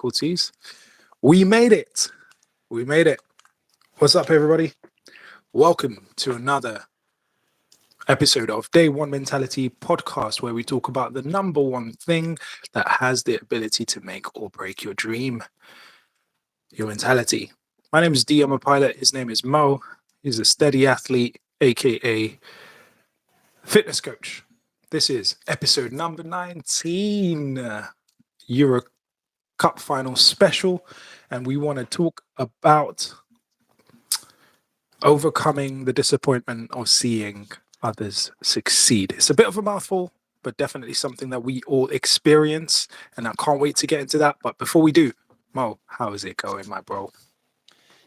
difficulties. We made it. We made it. What's up, everybody? Welcome to another episode of Day One Mentality podcast, where we talk about the number one thing that has the ability to make or break your dream, your mentality. My name is D. I'm a pilot. His name is Mo. He's a steady athlete, aka fitness coach. This is episode number 19, Euro Cup final special, and we want to talk about overcoming the disappointment of seeing others succeed. It's a bit of a mouthful, but definitely something that we all experience, and I can't wait to get into that. But before we do, Mo, how is it going, my bro?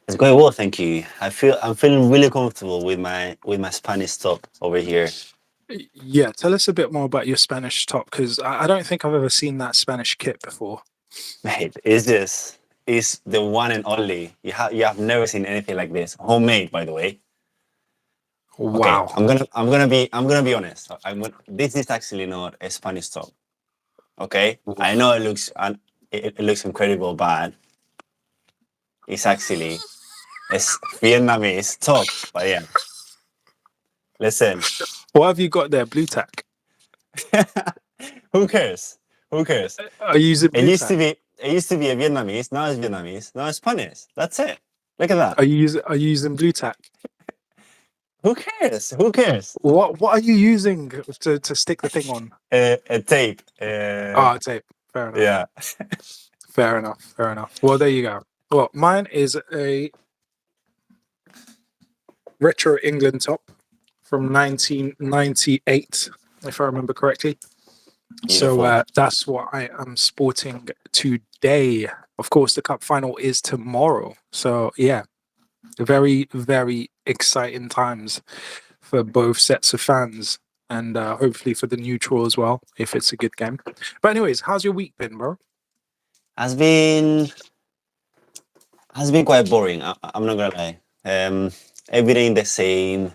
It's going well, thank you. I'm feeling really comfortable with my Spanish top over here. Yeah, tell us a bit more about your Spanish top, because I don't think I've ever seen that Spanish kit before. Mate, it's the one and only. You have never seen anything like this. Homemade, by the way. Wow. Okay, I'm gonna be honest. This is actually not a Spanish top. Okay, I know it looks incredible, but it's actually a Vietnamese top. But yeah, listen. What have you got there? Blue tack? Who cares? Who cares? Are you using blue tack? It used to be a Vietnamese. Now it's Vietnamese. Now it's Spanish. That's it. Look at that. Are you using blue tack? Who cares? Who cares? What are you using to stick the thing on? A tape. Tape. Fair enough. Yeah. Fair enough. Well, there you go. Well, mine is a retro England top from 1998, if I remember correctly. Beautiful. So that's what I am sporting today. Of course, the cup final is tomorrow. So yeah, very, very exciting times for both sets of fans, and hopefully for the neutral as well, if it's a good game. But anyways, how's your week been, bro? Has been quite boring. I'm not gonna lie. Everything the same.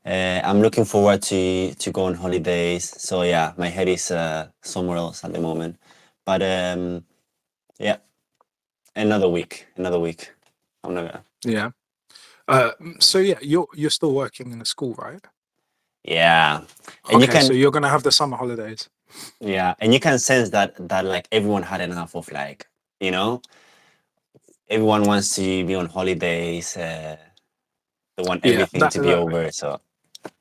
I'm looking forward to go on holidays. So yeah, my head is somewhere else at the moment. But yeah, another week. I'm not gonna. Yeah. So yeah, you're still working in a school, right? Yeah, and Okay, so you're gonna have the summer holidays. Yeah, and you can sense that like everyone had enough of, like, everyone wants to be on holidays. They want everything to be over. So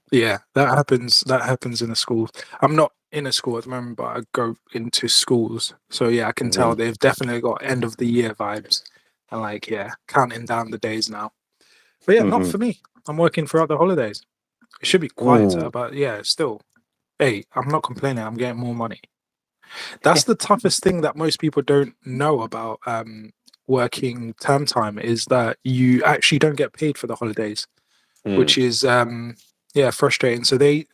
yeah, that happens in the schools. I'm not in a school at the moment, but I go into schools, so yeah, I can tell they've definitely got end of the year vibes, and like, yeah, counting down the days now. But yeah, not for me. I'm working throughout the holidays. It should be quieter, but yeah, still. Hey, I'm not complaining. I'm getting more money. That's the toughest thing that most people don't know about working term time, is that you actually don't get paid for the holidays, which is frustrating. So they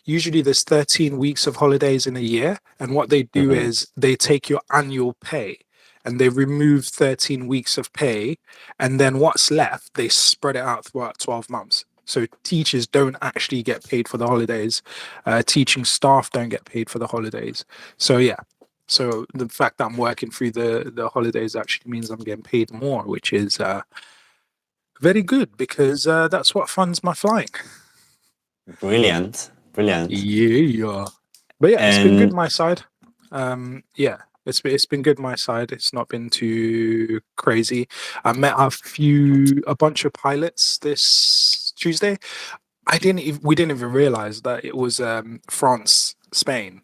usually, there's 13 weeks of holidays in a year, and what they do is they take your annual pay and they remove 13 weeks of pay, and then what's left they spread it out throughout 12 months. So teachers don't actually get paid for the holidays. Teaching staff don't get paid for the holidays. So yeah, so the fact that I'm working through the holidays actually means I'm getting paid more, which is very good, because that's what funds my flying. Brilliant. Yeah. But yeah, it's been good my side. Yeah, it's been good my side. It's not been too crazy. I met a bunch of pilots this Tuesday. We didn't even realize that it was France, Spain.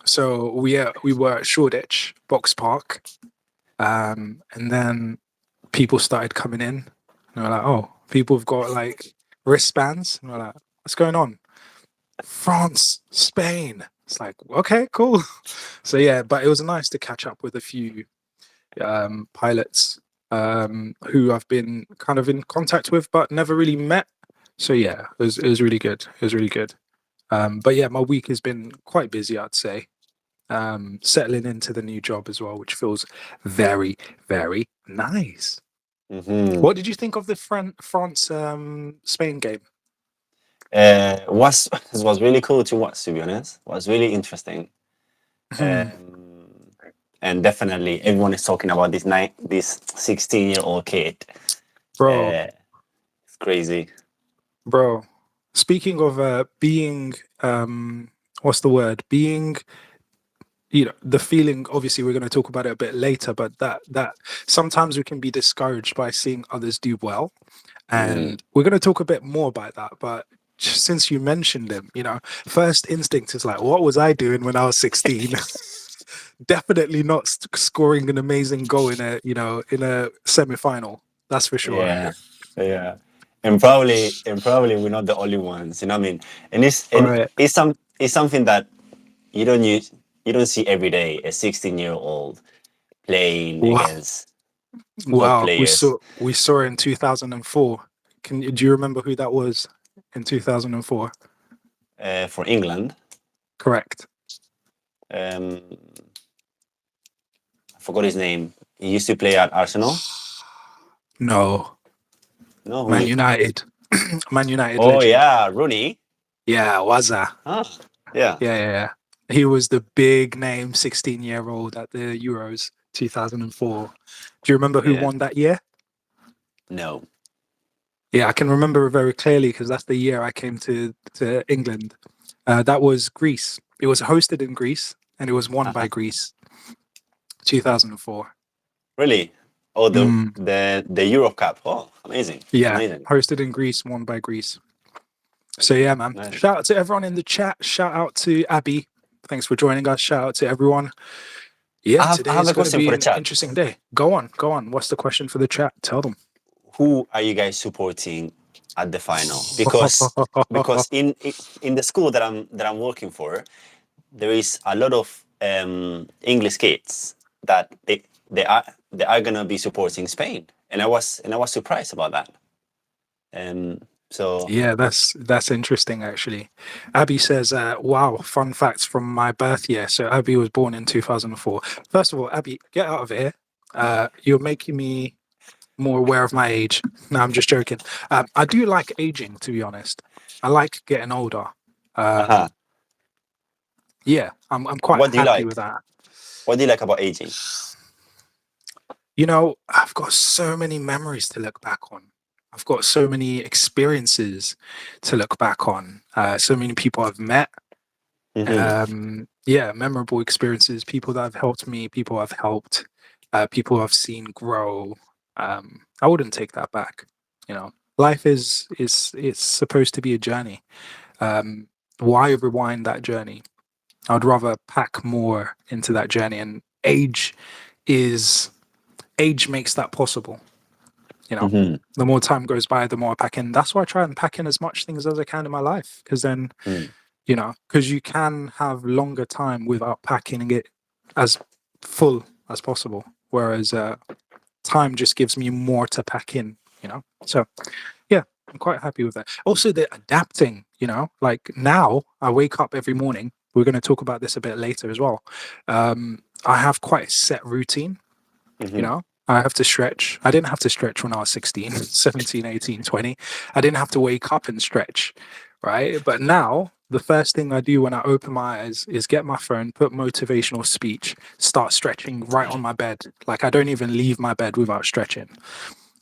So we were at Shoreditch Box Park, and then people started coming in, and we're like, oh, people have got like wristbands, and we're like, what's going on? France, Spain. It's like, okay, cool. So yeah, but it was nice to catch up with a few pilots who I've been kind of in contact with but never really met. So yeah, it was really good. But yeah, my week has been quite busy, I'd say. Settling into the new job as well, which feels very, very nice. What did you think of the France Spain game? Was really cool to watch, to be honest. Was really interesting. and definitely everyone is talking about this 16-year-old kid. Bro, It's crazy. bro. Speaking of being what's the word? Being, you know, the feeling, obviously we're going to talk about it a bit later, but that sometimes we can be discouraged by seeing others do well. And we're going to talk a bit more about that, but since you mentioned him, you know, first instinct is like, what was I doing when I was 16? Definitely not scoring an amazing goal in a, you know, in a semi-final. That's for sure. Yeah, yeah, and probably we're not the only ones. You know what I mean? And it's All and right. it's something that you don't see every day. A 16-year-old playing Wow. against top Wow. players We saw it in 2004. Do you remember who that was in 2004? for England. Correct. I forgot his name. He used to play at Arsenal. No. No, Man who? United. Man United Oh legend. yeah, Rooney. Yeah, Waza. Ah, yeah, Yeah. He was the big name 16-year-old at the Euros 2004. Do you remember who yeah. won that year? No. Yeah, I can remember it very clearly because that's the year I came to England. That was Greece. It was hosted in Greece and it was won by Uh-huh. Greece, 2004. Really? Oh, the Mm, the the Euro Cup. Oh, amazing, yeah, amazing. hosted in Greece, won by Greece. So yeah, man. Nice. Shout out to everyone in the chat. Shout out to Abby. Thanks for joining us. Shout out to everyone. Yeah, I today have is a going to question be for the an chat. interesting day. Go on, go on. What's the question for the chat? Tell them. Who are you guys supporting at the final? Because in the school that I'm working for, there is a lot of English kids that they are gonna be supporting Spain, and I was surprised about that. So Yeah, that's interesting actually. Abby says, "Wow, fun facts from my birth year." So Abby was born in 2004. First of all, Abby, get out of here. You're making me more aware of my age. No, I'm just joking. I do like aging, to be honest. I like getting older. uh-huh. Yeah, I'm quite What do you happy with like? that. What do you like about aging? You know, I've got so many memories to look back on. I've got so many experiences to look back on. So many people I've met. Hmm. Yeah, memorable experiences. People that have helped me. People I've helped. People I've seen grow. I wouldn't take that back. You know, life is it's supposed to be a journey. Why rewind that journey? I'd rather pack more into that journey, and is age makes that possible. You know, Hmm. the more time goes by, the more I pack in. That's why I try and pack in as much things as I can in my life, because then, Mm. you know, because you can have longer time without packing it as full as possible. Whereas time just gives me more to pack in, you know. So yeah, I'm quite happy with that. Also, the adapting, you know, like now I wake up every morning. We're going to talk about this a bit later as well. I have quite a set routine, you Hmm. know. I have to stretch. I didn't have to stretch when I was 16, 17, 18, 20. I didn't have to wake up and stretch, right? But now, the first thing I do when I open my eyes is get my phone, put motivational speech, start stretching right on my bed. Like I don't even leave my bed without stretching.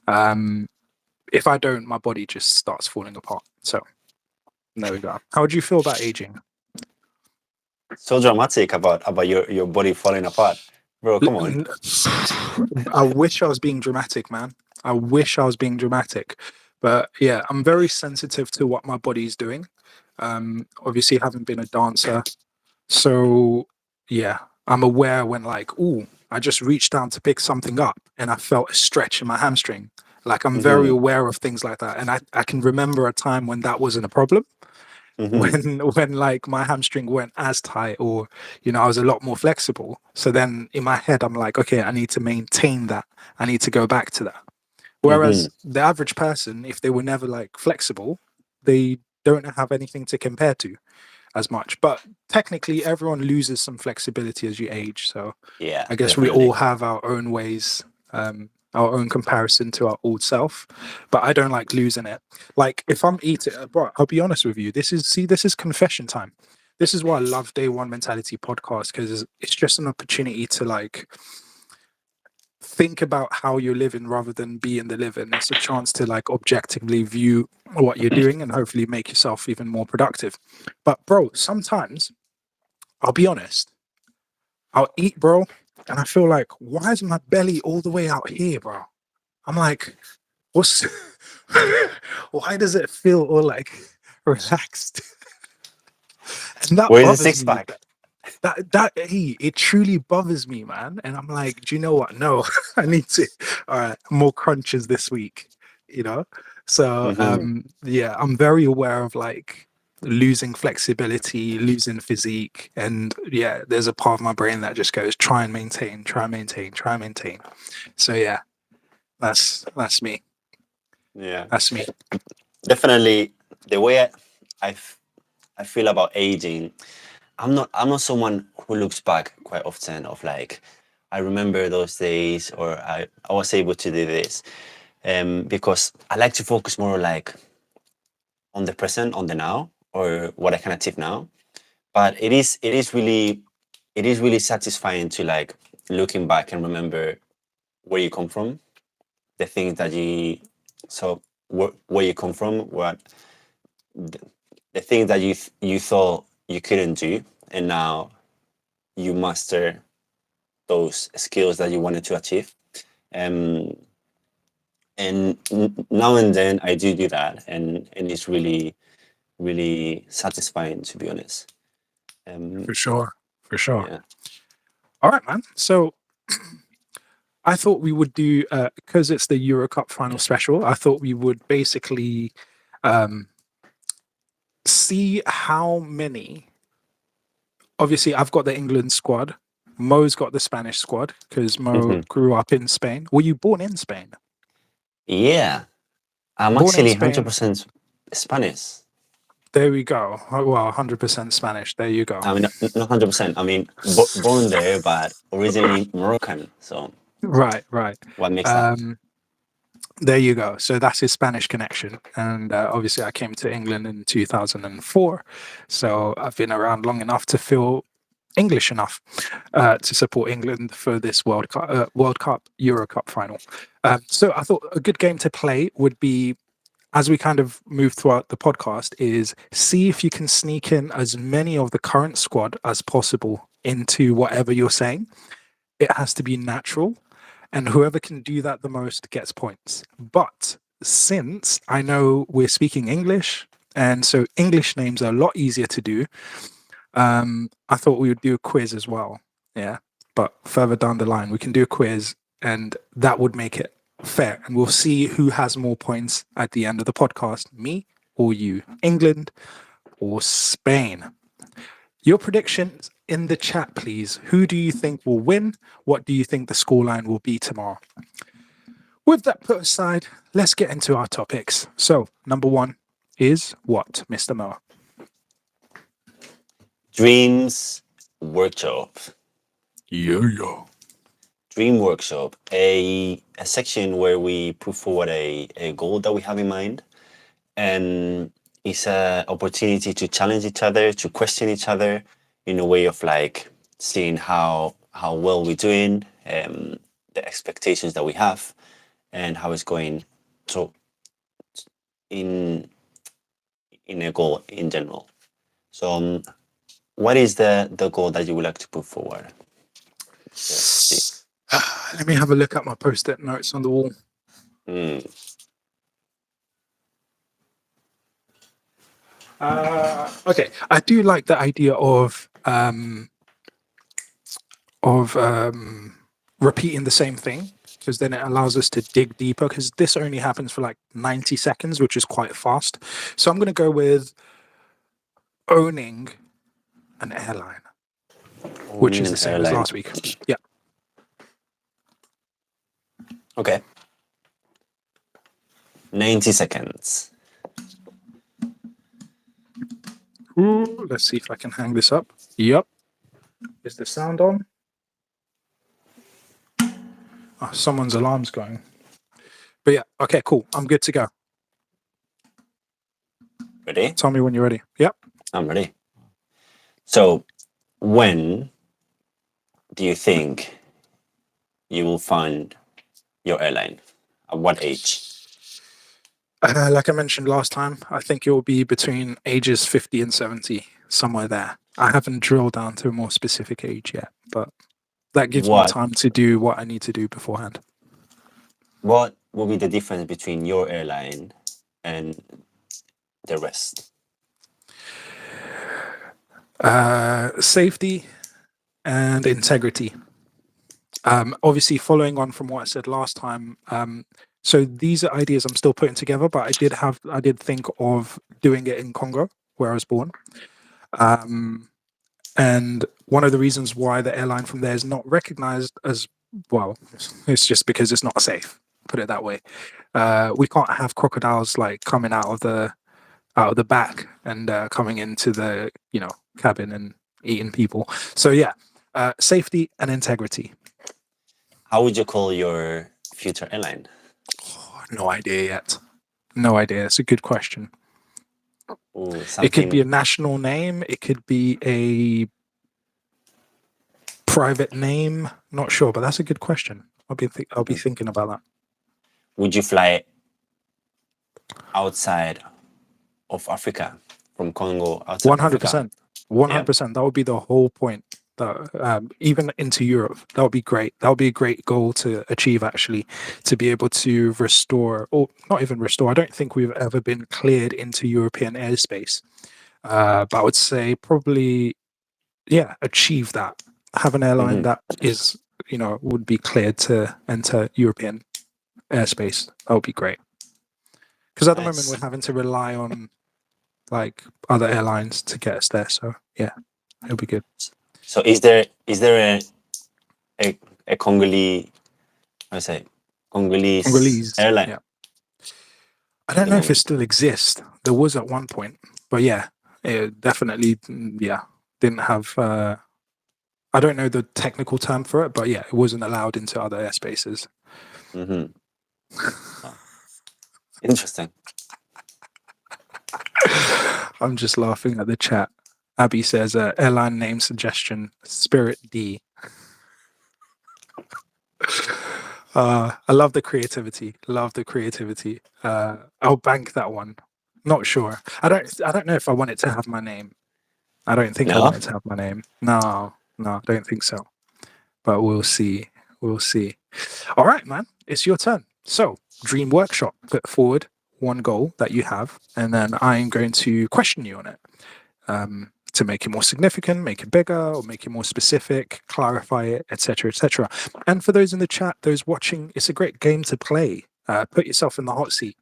Um, if I don't, my body just starts falling apart. So there we go. How would you feel about aging? So dramatic about your body falling apart, bro. Come on. I wish I was being dramatic, man. I wish I was being dramatic. But yeah, I'm very sensitive to what my body's doing. Obviously, having been a dancer. So yeah, I'm aware when like, oh, I just reached down to pick something up and I felt a stretch in my hamstring. Like I'm very Hmm. aware of things like that. And I can remember a time when that wasn't a problem. Hmm. When like my hamstring weren't as tight or you know I was a lot more flexible, so then in my head I'm like, okay, I need to maintain that, I need to go back to that. Hmm. Whereas the average person, if they were never like flexible, they don't have anything to compare to as much. But technically everyone loses some flexibility as you age, so Yeah, I guess we all definitely. have our own ways, our own comparison to our old self. But I don't like losing it. Like if I'm eating, bro, I'll be honest with you. This is confession time. this is why I love Day One Mentality podcast, because it's just an opportunity to like think about how you're living rather than be in the living. It's a chance to like objectively view what you're doing and hopefully make yourself even more productive. But bro, sometimes I'll be honest, I'll eat, bro, and I feel like, why is my belly all the way out here, bro? I'm like, what's why does it feel all like relaxed? And that Where's the bothers six me. pack? It truly bothers me, man. And I'm like, do you know what? No, I need to. All right, more crunches this week. You know. So yeah, I'm very aware of like losing flexibility, losing physique, and yeah, there's a part of my brain that just goes try and maintain, try and maintain, try and maintain. So yeah, that's me. Yeah, That's me. definitely. The way I, f- I feel about aging, I'm not someone who looks back quite often of like, I remember those days, or I was able to do this, because I like to focus more like on the present, on the now, or what I can achieve now. But it is really satisfying to like looking back and remember where you come from, the things that you so where you come from, what the, the things that you thought you couldn't do, and now you master those skills that you wanted to achieve. Um, and now and then I do that, and it's really really satisfying, to be honest. Um, For sure. For sure. yeah. All right, man. So I thought we would do because it's the Euro Cup final special. I thought we would basically um, see how many. Obviously, I've got the England squad. Mo's got the Spanish squad because Mo Mhm. grew up in Spain. Were you born in Spain? Yeah, I'm Born in actually Spain. 100% Spanish. There we go. Oh, well, 100% Spanish. There you go. I mean, not 100%. I mean, born there, but originally Moroccan. So Right, right. what makes that? Um, there you go. So that's his Spanish connection. And obviously, I came to England in 2004. So I've been around long enough to feel English enough to support England for this World Cup, Euro Cup final. So I thought a good game to play would be, as we kind of move throughout the podcast, is see if you can sneak in as many of the current squad as possible into whatever you're saying. It has to be natural, and whoever can do that the most gets points. But since I know we're speaking English, and so English names are a lot easier to do, I thought we would do a quiz as well. Yeah. But further down the line, we can do a quiz and that would make it fair. And we'll see who has more points at the end of the podcast, me or you, England or Spain. Your predictions in the chat, please. Who do you think will win? What do you think the scoreline will be tomorrow? With that put aside, let's get into our topics. So, number one is what, Mr. Moa? Dreams Workshop. Yeah. Dream Workshop, a section where we put forward a goal that we have in mind, and it's an opportunity to challenge each other, to question each other in a way of like seeing how well we're doing, the expectations that we have, and how it's going. So in a goal in general. So what is the goal that you would like to put forward? Let me have a look at my post-it notes on the wall. Mm. Okay, I do like the idea of repeating the same thing because then it allows us to dig deeper because this only happens for like 90 seconds, which is quite fast. So I'm going to go with owning an airline, which Owning is an the same as airline. last week. Yeah. Okay. 90 seconds. Ooh, let's see if I can hang this up. Yep. Is the sound on? Oh, someone's alarm's going. But yeah, okay, cool. I'm good to go. Ready? Tell me when you're ready. Yep. I'm ready. So when do you think you will find your airline? At what age? Like I mentioned last time, I think it will be between ages 50 and 70, somewhere there. I haven't drilled down to a more specific age yet, but that gives me What time to do what I need to do beforehand. what will be the difference between your airline and the rest? Safety and integrity. Obviously, following on from what I said last time, so these are ideas I'm still putting together, but I did think of doing it in Congo, where I was born. And one of the reasons why the airline from there is not recognized as well, it's just because it's not safe. Put it that way. We can't have crocodiles like coming out of the back and coming into the cabin and eating people. So yeah, safety and integrity. How would you call your future airline? Oh, no idea yet. No idea. It's a good question. Ooh, It could be a something. national name. It could be a private name. Not sure, but that's a good question. I'll be thinking about that. Would you fly outside of Africa, from Congo outside One hundred Africa? percent. One hundred Yeah. percent. That would be the whole point. That even into Europe, that would be great. That would be a great goal to achieve. Actually, to be able to restore, or not even restore. I don't think we've ever been cleared into European airspace. But I would say probably, yeah, achieve that. Have an airline Hmm. that is, would be cleared to enter European airspace. That would be great. Because at the moment we're Nice. having to rely on like other airlines to get us there. So yeah, it'll be good. So is there a Congolese, I say, Congolese Congolese, airline yeah. I at don't the know if it moment? still exists. There was at one point, but yeah, it definitely, yeah, didn't have. I don't know the technical term for it, but yeah, it wasn't allowed into other airspaces. Hmm. Oh, interesting. I'm just laughing at the chat. Abby says, airline name suggestion, Spirit D. I love the creativity. Love the creativity. I'll bank that one. Not sure. I don't know if I want it to have my name. I don't think I No? want it to have my name. No, I don't think so. But we'll see. We'll see. All right, man. It's your turn. So, Dream Workshop, put forward one goal that you have, and then I'm going to question you on it. To make it more significant, make it bigger, or make it more specific, clarify it, etc., etc. And for those in the chat, those watching, it's a great game to play. Put yourself in the hot seat,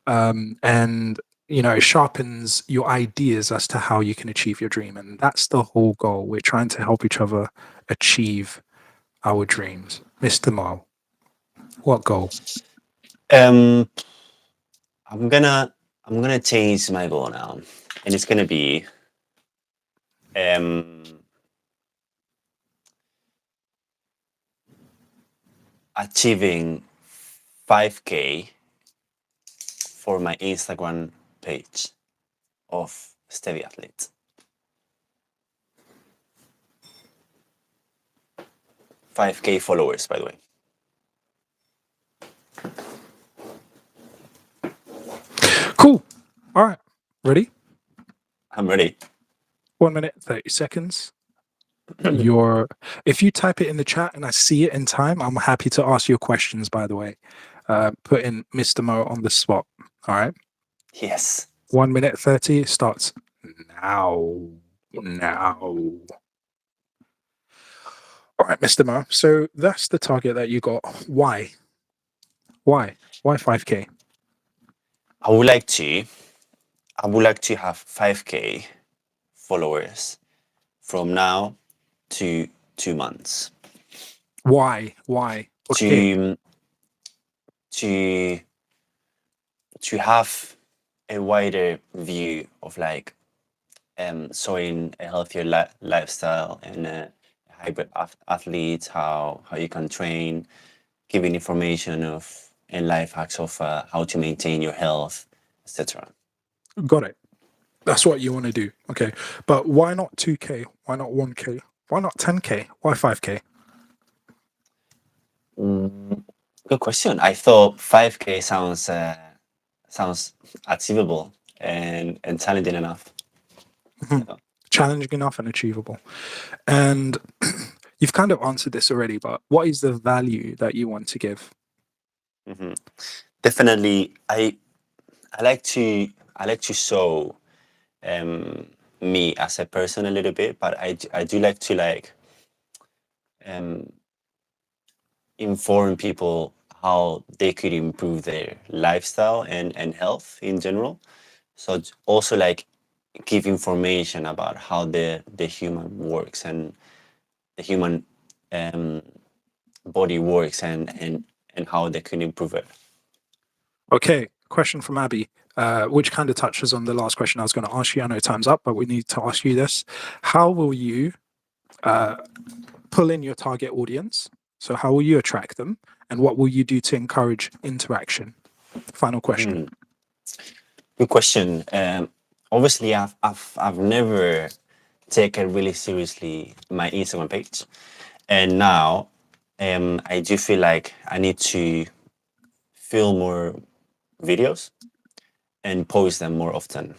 and it sharpens your ideas as to how you can achieve your dream. And that's the whole goal. We're trying to help each other achieve our dreams. Mr. Mile, what goal? Um, I'm gonna change my goal now, and it's gonna be um achieving 5K for my Instagram page of Steady Athlete. 5K followers, by the way. Cool. All right. Ready? I'm ready. 1 minute, 30 seconds. If you type it in the chat and I see it in time, I'm happy to ask your questions, by the way. Put in Mr. Mo on the spot. All right. Yes. 1 minute 30 starts now. Now. All right, Mr. Mo. So that's the target that you got. Why? Why 5K? I would like to have 5K followers from now to 2 months. Why? Okay. To to have a wider view of like showing a healthier lifestyle and a hybrid athlete, how you can train, giving information of and life hacks of how to maintain your health, etc. Got it. That's what you want to do. Okay. But why not 2K? Why not 1K? Why not 10K? Why 5K? Good question. I thought 5K sounds achievable and challenging enough. Yeah. Challenging enough and achievable. And you've kind of answered this already, but what is the value that you want to give? Definitely, I like to show me as a person a little bit, but I do like to um, inform people how they could improve their lifestyle and health in general. So also like give information about how the human works and the human body works and how they can improve it. Okay, question from Abby, which kind of touches on the last question I was going to ask you. I know time's up, but we need to ask you this. How will you pull in your target audience? So how will you attract them? And what will you do to encourage interaction? Final question. Good question. Obviously, I've never taken really seriously my Instagram page, and now I do feel like I need to film more videos and post them more often.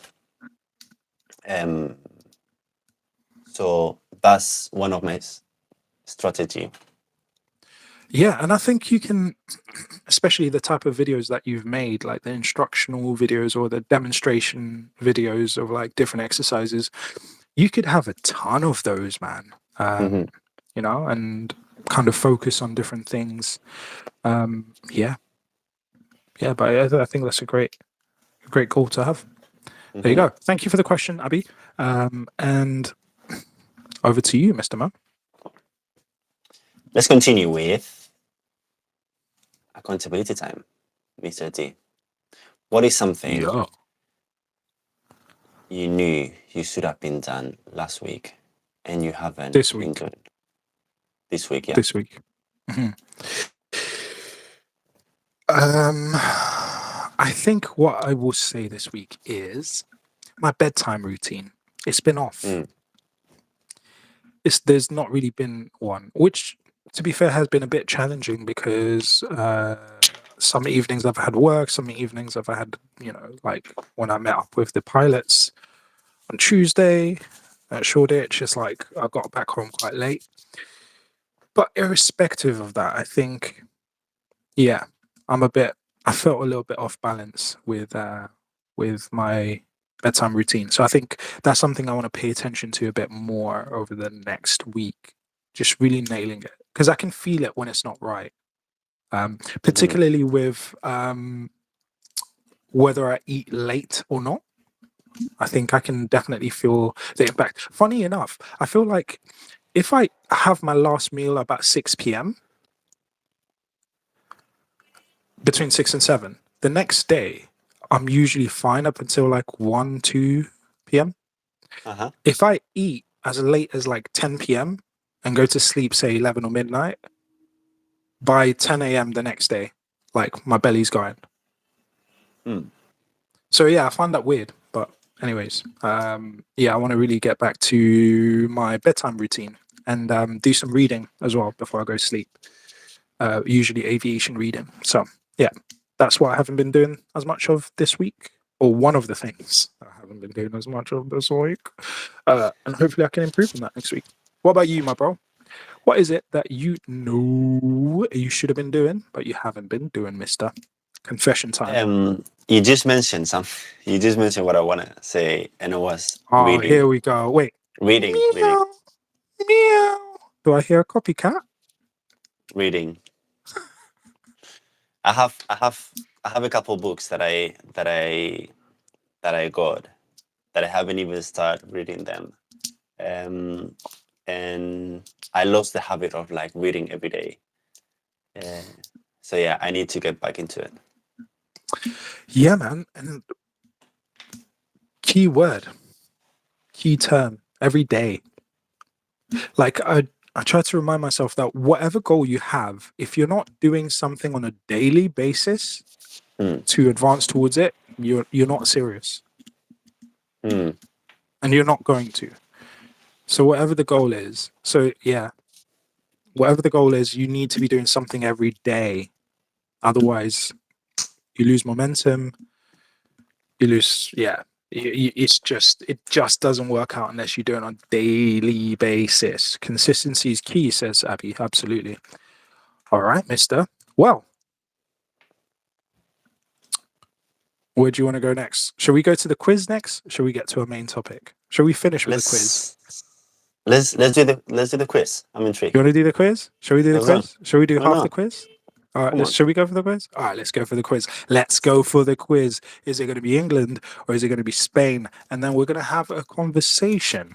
So that's one of my strategy. Yeah, and I think you can, especially the type of videos that you've made, like the instructional videos or the demonstration videos of like different exercises, you could have a ton of those, man. You know, and kind of focus on different things. Yeah, but I think that's a great goal to have. There you go. Thank you for the question, Abby. And over to you, Mr. Mo. Let's continue with accountability time, Mr. D. What is something you knew you should have been done last week and you haven't This been week. doing? This week, yeah. This week. I think what I will say this week is my bedtime routine. It's been off. There's not really been one, which, to be fair, has been a bit challenging because some evenings I've had work, some evenings I've had, you know, like when I met up with the pilots on Tuesday at Shoreditch, it's like I got back home quite late. But irrespective of that, I think, yeah, I felt a little bit off balance with my bedtime routine. So I think that's something I want to pay attention to a bit more over the next week. Just really nailing it because I can feel it when it's not right. Particularly with whether I eat late or not. I think I can definitely feel the impact. Funny enough, I feel like if I have my last meal about 6 p.m., between 6 and 7, the next day, I'm usually fine up until like 1, 2 p.m. If I eat as late as like 10 p.m. and go to sleep, say 11 or midnight, by 10 a.m. the next day, like my belly's going. So yeah, I find that weird. But anyways, yeah, I want to really get back to my bedtime routine and do some reading as well before I go to sleep. Usually aviation reading. So yeah, that's what I haven't been doing as much of this week, or one of the things I haven't been doing as much of this week. And hopefully I can improve on that next week. What about you, my bro? What is it that you know you should have been doing, but you haven't been doing, mister? Confession time. You just mentioned something. You just mentioned what I want to say, and it was reading. Here we go. Wait. Reading. Meow. Meow. Do I hear a copycat? Reading. I have a couple books that I got that I haven't even started reading them, and I lost the habit of like reading every day. So yeah, I need to get back into it. Yeah, man. And key word, key term, every day. Like I try to remind myself that whatever goal you have, if you're not doing something on a daily basis to advance towards it, you're not serious. Mm. And you're not going to. So whatever the goal is, whatever the goal is, you need to be doing something every day. Otherwise, you lose momentum. You lose, it just doesn't work out unless you do it on a daily basis. Consistency is key, says Abby. Absolutely. All right, mister. Well, where do you want to go next? Shall we go to the quiz next? Shall we get to a main topic? Shall we finish with the quiz? Let's do the quiz. I'm intrigued. You want to do the quiz? Shall we do the Let's go. quiz? Shall we do Why half not? the quiz? All right, Come on. shall we go for the quiz? All right, let's go for the quiz. Let's go for the quiz. Is it going to be England or is it going to be Spain? And then we're going to have a conversation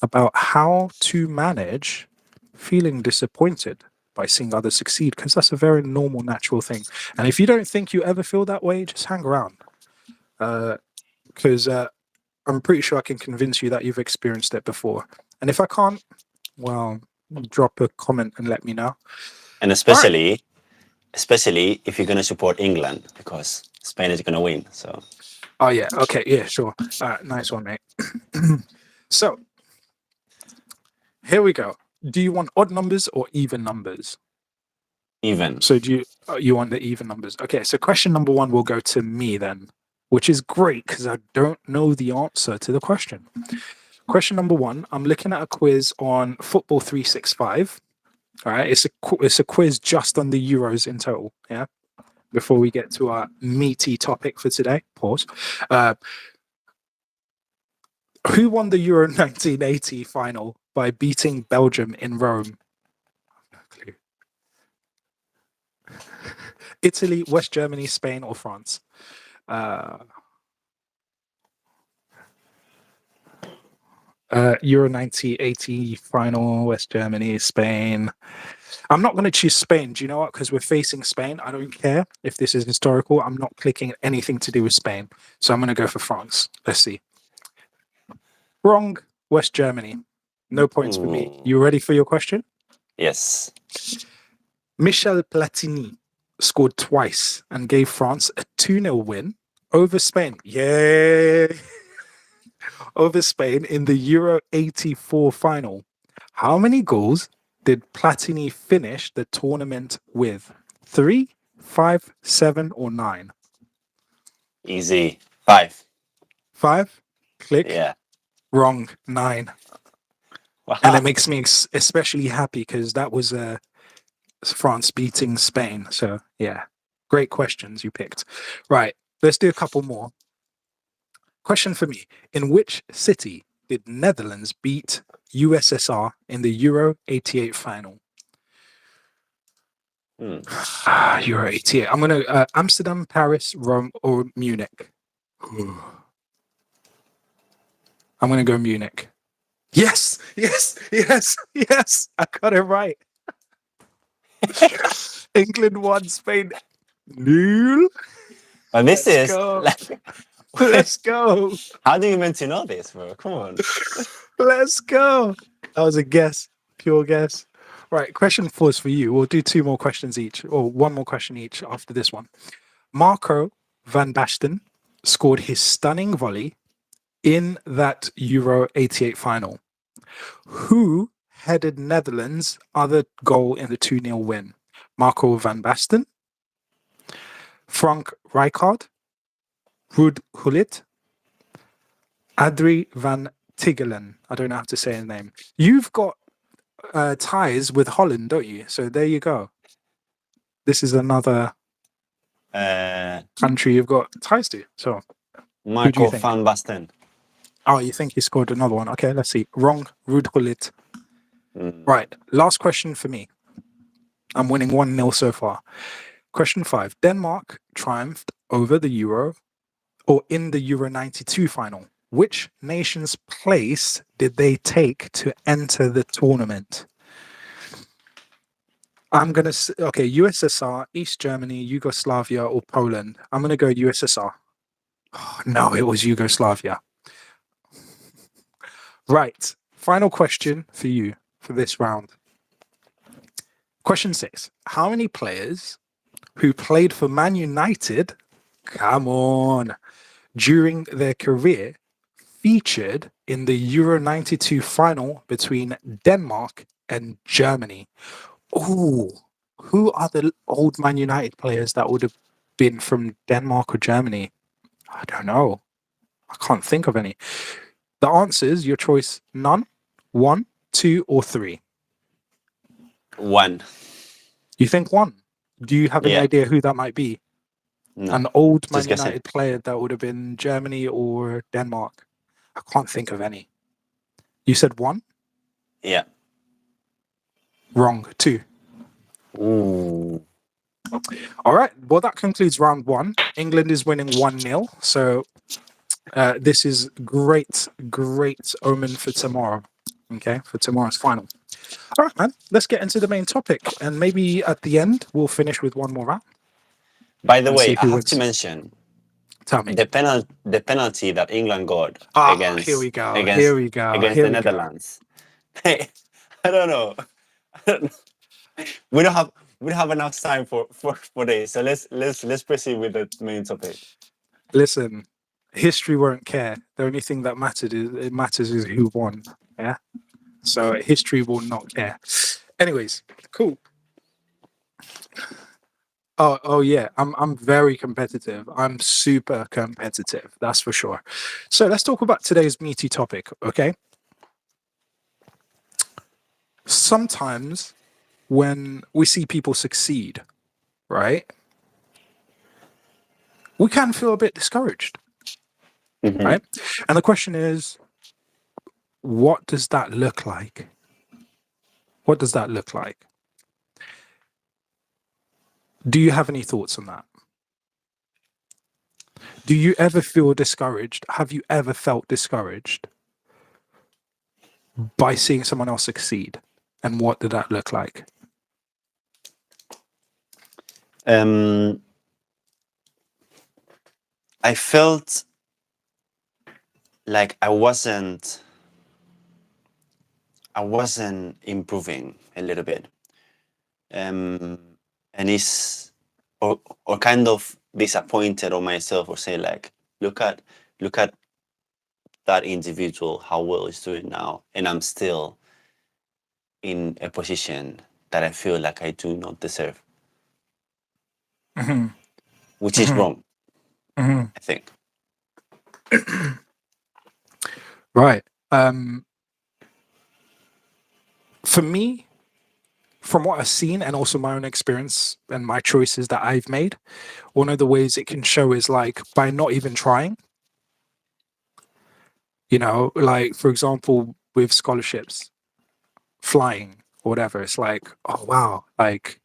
about how to manage feeling disappointed by seeing others succeed, because that's a very normal, natural thing. And if you don't think you ever feel that way, just hang around. Because I'm pretty sure I can convince you that you've experienced it before. And if I can't, well, drop a comment and let me know. And especially if you're going to support England, because Spain is going to win. So. Oh, yeah. Okay. Yeah, sure. All right. Nice one, mate. So here we go. Do you want odd numbers or even numbers? Even. So do you want the even numbers? Okay. So question number 1 will go to me then, which is great because I don't know the answer to the question. Question number 1, I'm looking at a quiz on Football 365. All right. It's a quiz just on the Euros in total. Yeah. Before we get to our meaty topic for today, pause. Who won the Euro 1980 final by beating Belgium in Rome? No clue. Italy, West Germany, Spain, or France? Euro 1980 final, West Germany, Spain. I'm not going to choose Spain. Do you know what? Because we're facing Spain. I don't care if this is historical. I'm not clicking anything to do with Spain. So I'm going to go for France. Let's see. Wrong. West Germany. No points for me. You ready for your question? Yes. Michel Platini scored twice and gave France a 2-0 win over Spain. Yay! Over Spain in the Euro 84 final. How many goals did Platini finish the tournament with? 3, 5, 7, or 9? Easy. 5. 5? Click. Yeah. Wrong. 9. Wow. And it makes me especially happy because that was France beating Spain. So, yeah. Great questions you picked. Right. Let's do a couple more. Question for me. In which city did Netherlands beat USSR in the Euro 88 final? Euro 88. I'm going to Amsterdam, Paris, Rome, or Munich. I'm going to go Munich. Yes, yes, yes, yes. I got it right. England won, Spain 0. But this Let's is go. Let's go. How do you meant to know this, bro? Come on. Let's go. That was a guess. Pure guess. Right. Question 4 is for you. We'll do 2 more questions each, or 1 more question each after this one. Marco van Basten scored his stunning volley in that Euro 88 final. Who headed Netherlands' other goal in the 2-0 win? Marco van Basten, Frank Rijkaard, Ruud Gullit, Adrie van Tigelen. I don't know how to say his name. You've got ties with Holland, don't you? So there you go. This is another country you've got ties to. So Marco van Basten. Oh, you think he scored another one? Okay, let's see. Wrong. Ruud Gullit. Right. Last question for me. I'm winning 1-0 so far. Question 5. Denmark triumphed over the Euro, or in the Euro 92 final. Which nation's place did they take to enter the tournament? I'm going to... Okay, USSR, East Germany, Yugoslavia, or Poland. I'm going to go USSR. Oh, no, it was Yugoslavia. Right. Final question for you for this round. Question 6. How many players who played for Man United, come on, during their career featured in the Euro 92 final between Denmark and Germany? Oh, who are the old Man United players that would have been from Denmark or Germany? I don't know. I can't think of any. The answers, your choice: none, 1, 2, or 3. 1. You think 1? Do you have any Yeah. idea who that might be? No. An old Man Just guessing. United player that would have been Germany or Denmark? I can't think of any. You said 1? Yeah. Wrong. 2. Ooh. All right. Well, that concludes round 1. England is winning 1-0. So this is great omen for tomorrow. Okay, for tomorrow's final. All right, man. Let's get into the main topic, and maybe at the end we'll finish with one more round. By the and way, see I who have to wins. mention Tell me. the penalty that England got Here we against go. against Here we go. against Here the we go. Netherlands. I don't know. We don't have enough time for this. So let's proceed with the main topic. Listen, history won't care. The only thing that matters is who won. Yeah. So history will not care. Anyways, cool. Oh yeah, I'm very competitive. I'm super competitive, that's for sure. So let's talk about today's meaty topic, okay? Sometimes when we see people succeed, right? We can feel a bit discouraged, right? And the question is, what does that look like? What does that look like? Do you have any thoughts on that? Do you ever feel discouraged? Have you ever felt discouraged by seeing someone else succeed? And what did that look like? I felt like I wasn't improving a little bit. And it's or kind of disappointed on myself, or say like, look at that individual, how well he's doing now, and I'm still in a position that I feel like I do not deserve, which is wrong, I think. Right. For me, from what I've seen and also my own experience and my choices that I've made, one of the ways it can show is like by not even trying. You know, like for example, with scholarships, flying or whatever, it's like, oh wow, like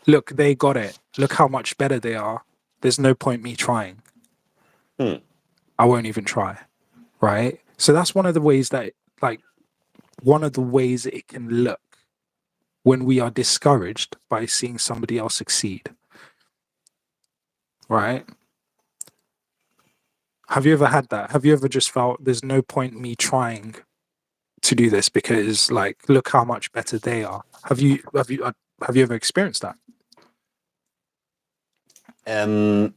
look, they got it. Look how much better they are. There's no point me trying. I won't even try. Right. So that's one of the ways that it can look when we are discouraged by seeing somebody else succeed. Right? Have you ever had that? Have you ever just felt there's no point me trying to do this because like look how much better they are? Have you ever experienced that? I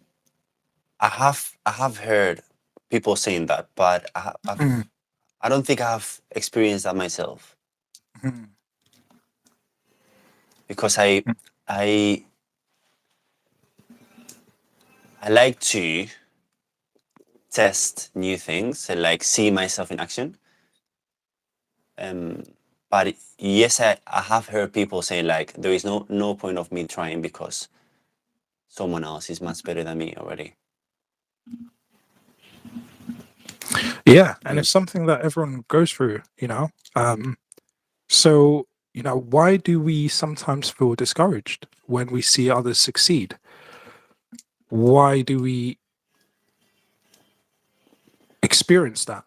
have heard people saying that, but I don't think I have experienced that myself. Because I like to test new things and like see myself in action. But yes, I have heard people say like there is no point of me trying because someone else is much better than me already. Yeah, and it's something that everyone goes through, you know. So, you know, why do we sometimes feel discouraged when we see others succeed? Why do we experience that?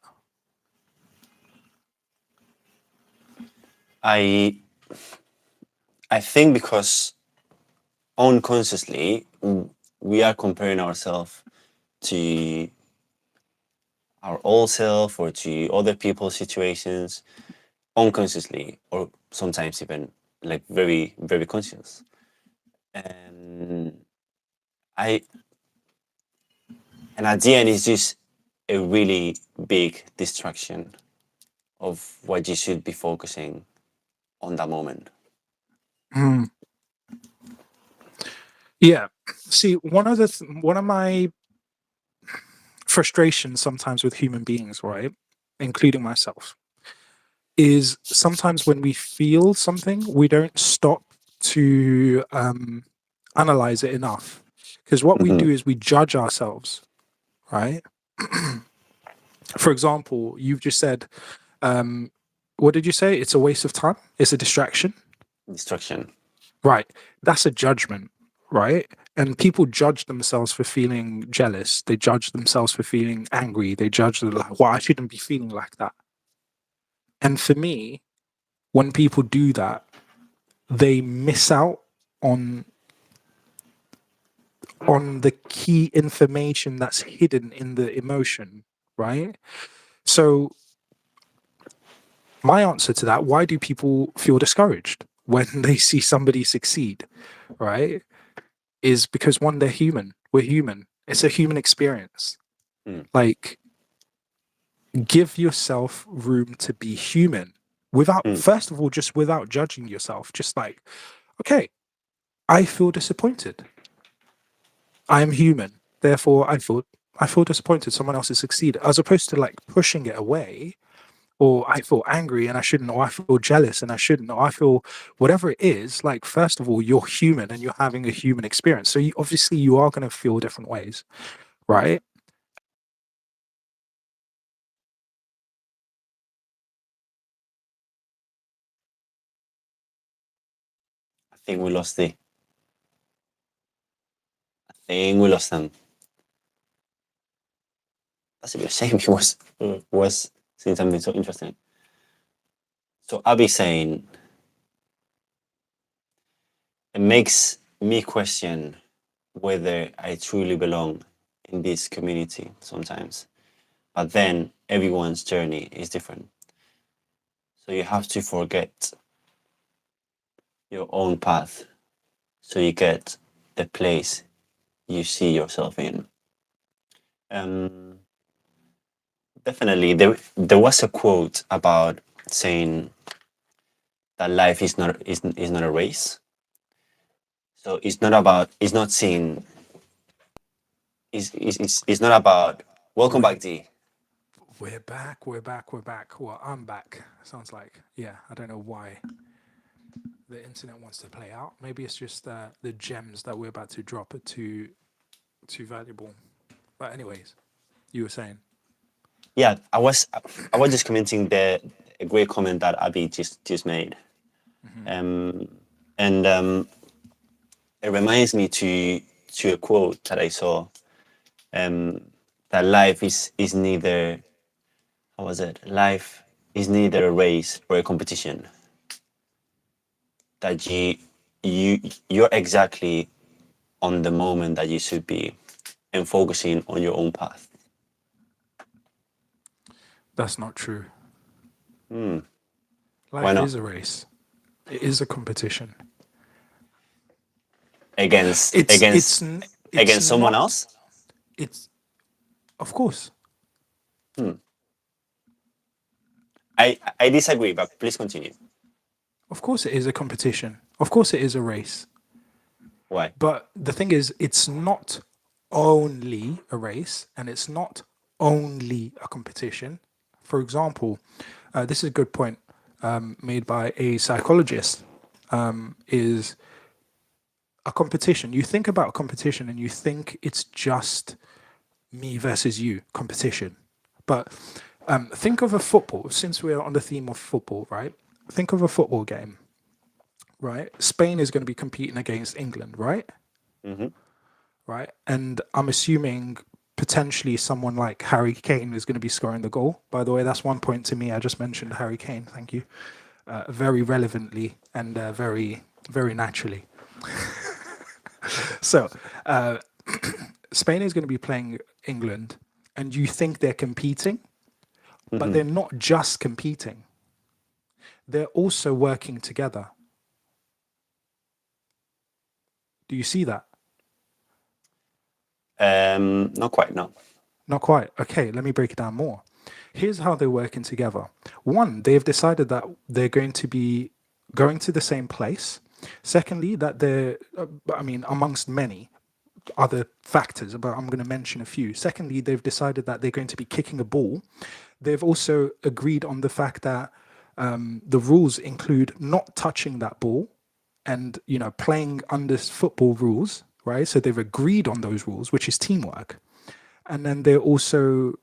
I think because unconsciously we are comparing ourselves to our old self or to other people's situations unconsciously, or sometimes even like very very conscious. And at the end it's just a really big distraction of what you should be focusing on that moment. Yeah. See, one of my frustrations sometimes with human beings, right, including myself, is sometimes when we feel something, we don't stop to analyze it enough. Because what we do is we judge ourselves, right? For example, you've just said, what did you say? It's a waste of time. It's a distraction. Distraction. Right. That's a judgment, right? And people judge themselves for feeling jealous. They judge themselves for feeling angry. They judge them like, well, I shouldn't be feeling like that. And for me, when people do that, they miss out on the key information that's hidden in the emotion, right? So my answer to that, why do people feel discouraged when they see somebody succeed, right? Is because one, they're human. We're human. It's a human experience. Like, give yourself room to be human without, first of all, just without judging yourself. Just like, okay, I feel disappointed. I am human. Therefore, I feel disappointed someone else has succeeded, as opposed to like pushing it away, or I feel angry and I shouldn't, or I feel jealous and I shouldn't, or I feel whatever it is. Like, first of all, you're human and you're having a human experience. So obviously you are going to feel different ways, right? I think we lost the. I think we lost them. That's a bit of a shame. He was saying something so interesting. So Abby saying it makes me question whether I truly belong in this community sometimes. But then everyone's journey is different. So you have to forget your own path so you get the place you see yourself in. Um, Definitely, there was a quote about saying that life is not a race. So it's not saying it's not about welcome back, D. We're back. Well, I'm back. Sounds like, yeah, I don't know why the internet wants to play out. Maybe it's just the gems that we're about to drop are too valuable. But anyways, you were saying. Yeah, I was just commenting a great comment that Abby just made. Um, and it reminds me to a quote that I saw. That life is neither, how was it? Life is neither a race or a competition. That you're exactly on the moment that you should be, and focusing on your own path. That's not true. Why Life not? is a race. It is a competition. Against It's against it's n- it's against someone not. else? It's of course. I disagree, but please continue. Of course it is a competition. Of course it is a race. Why? But the thing is, it's not only a race and it's not only a competition. For example, this is a good point made by a psychologist. Is a competition. You think about competition and you think it's just me versus you competition. But think of a football, since we're on the theme of football, right? Think of a football game, right? Spain is going to be competing against England, right? Mm-hmm. Right. And I'm assuming potentially someone like Harry Kane is going to be scoring the goal. By the way, that's one point to me. I just mentioned Harry Kane. Thank you. Very relevantly and very, very naturally. So, Spain is going to be playing England, and you think they're competing, but they're not just competing, they're also working together. Do you see that? Not quite. No. Not quite. Okay, let me break it down more. Here's how they're working together. One, they've decided that they're going to be going to the same place. Secondly, that they're, I mean, amongst many other factors, but I'm going to mention a few. Secondly, they've decided that they're going to be kicking a ball. They've also agreed on the fact that the rules include not touching that ball and, you know, playing under football rules, right? So they've agreed on those rules, which is teamwork. And then they're also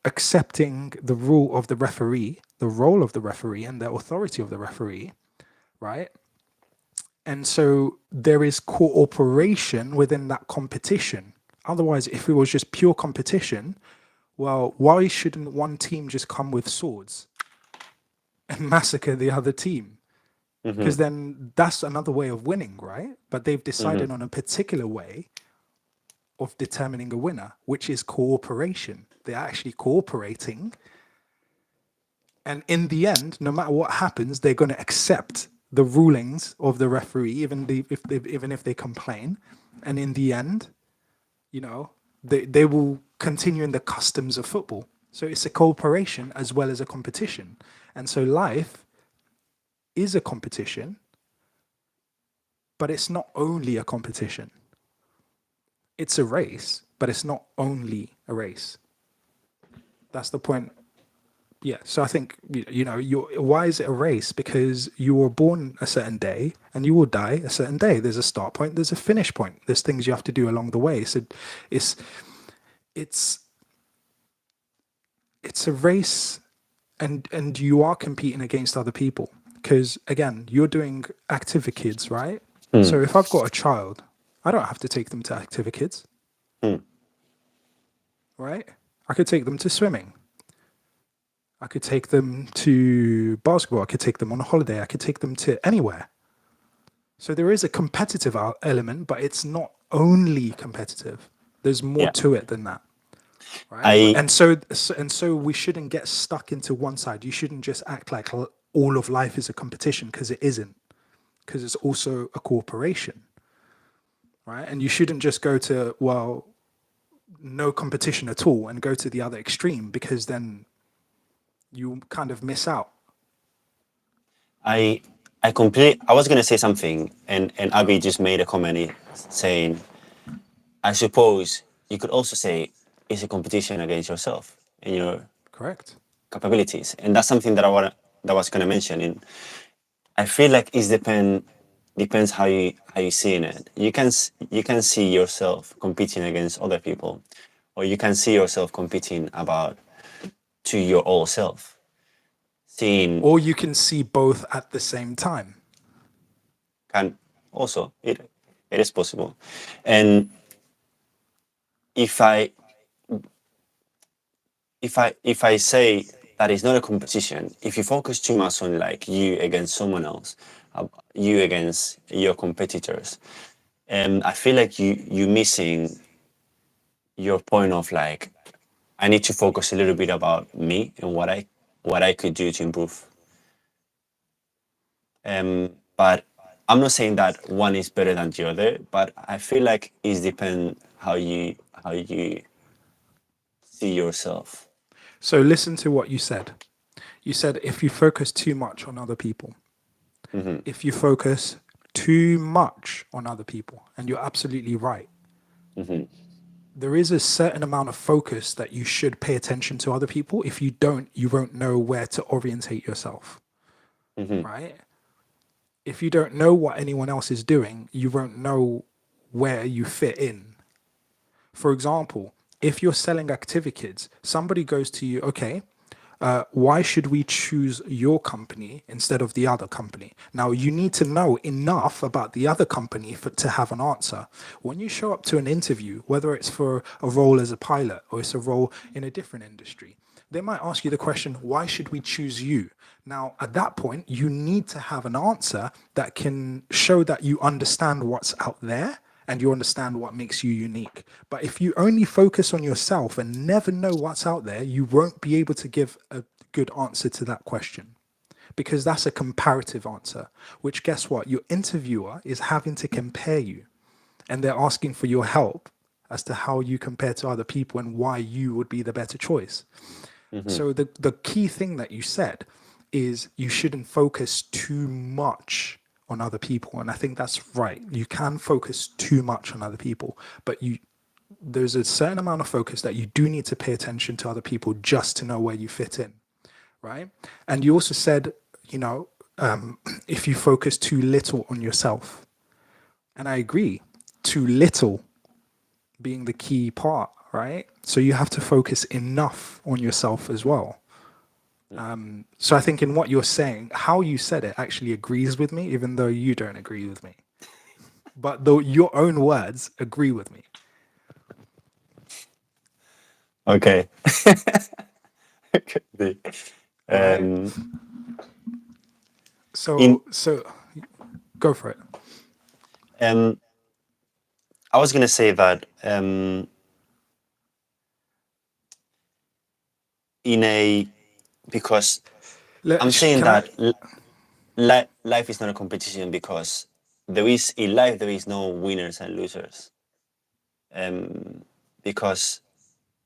accepting the rule of the referee, the role of the referee, and the authority of the referee, right? And so there is cooperation within that competition. Otherwise, if it was just pure competition, well, why shouldn't one team just come with swords and massacre the other team? Because then that's another way of winning, right? But they've decided on a particular way of determining a winner, which is cooperation. They're actually cooperating. And in the end, no matter what happens, they're going to accept the rulings of the referee, even if they complain. And in the end, you know, they will continue in the customs of football. So it's a cooperation as well as a competition. And so life is a competition, but it's not only a competition. It's a race, but it's not only a race. That's the point. Yeah. So I think, you know, why is it a race? Because you were born a certain day and you will die a certain day. There's a start point, there's a finish point. There's things you have to do along the way. So it's a race, and you are competing against other people. Because again, you're doing Activa Kids, right? So if I've got a child, I don't have to take them to Activa Kids, right? I could take them to swimming. I could take them to basketball. I could take them on a holiday. I could take them to anywhere. So there is a competitive element, but it's not only competitive. There's more to it than that, right? And so we shouldn't get stuck into one side. You shouldn't just act like all of life is a competition, because it isn't. Because it's also a cooperation, right? And you shouldn't just go to, well, no competition at all and go to the other extreme, because then you kind of miss out. I was gonna say something, and Abby just made a comment saying, I suppose you could also say it's a competition against yourself and your Correct. capabilities, and that's something that that was gonna mention. And I feel like it depends how you seeing it. You can see yourself competing against other people, or you can see yourself competing to your old self. Or you can see both at the same time. Can also it is possible. And if I say that it's not a competition, if you focus too much on like you against someone else, you against your competitors, I feel like you're missing your point of like, I need to focus a little bit about me and what I could do to improve. But I'm not saying that one is better than the other, but I feel like it depends how you see yourself. So listen to what you said. You said if you focus too much on other people, if you focus too much on other people, and you're absolutely right. There is a certain amount of focus that you should pay attention to other people. If you don't, you won't know where to orientate yourself, right? If you don't know what anyone else is doing, you won't know where you fit in. For example, if you're selling Activa Kids, somebody goes to you, okay, why should we choose your company instead of the other company? Now, you need to know enough about the other company to have an answer. When you show up to an interview, whether it's for a role as a pilot or it's a role in a different industry, they might ask you the question, why should we choose you? Now, at that point, you need to have an answer that can show that you understand what's out there and you understand what makes you unique. But if you only focus on yourself and never know what's out there, you won't be able to give a good answer to that question, because that's a comparative answer, which, guess what? Your interviewer is having to compare you, and they're asking for your help as to how you compare to other people and why you would be the better choice. So the key thing that you said is you shouldn't focus too much on other people, and I think that's right. You can focus too much on other people, but there's a certain amount of focus that you do need to pay attention to other people just to know where you fit in, right? And you also said, if you focus too little on yourself, and I agree, too little being the key part, right? So you have to focus enough on yourself as well. So I think in what you're saying, how you said it actually agrees with me, even though you don't agree with me. But though your own words agree with me. Okay. Right? In So go for it. I was gonna say that because I'm saying Can I? that life is not a competition, because in life there is no winners and losers. Because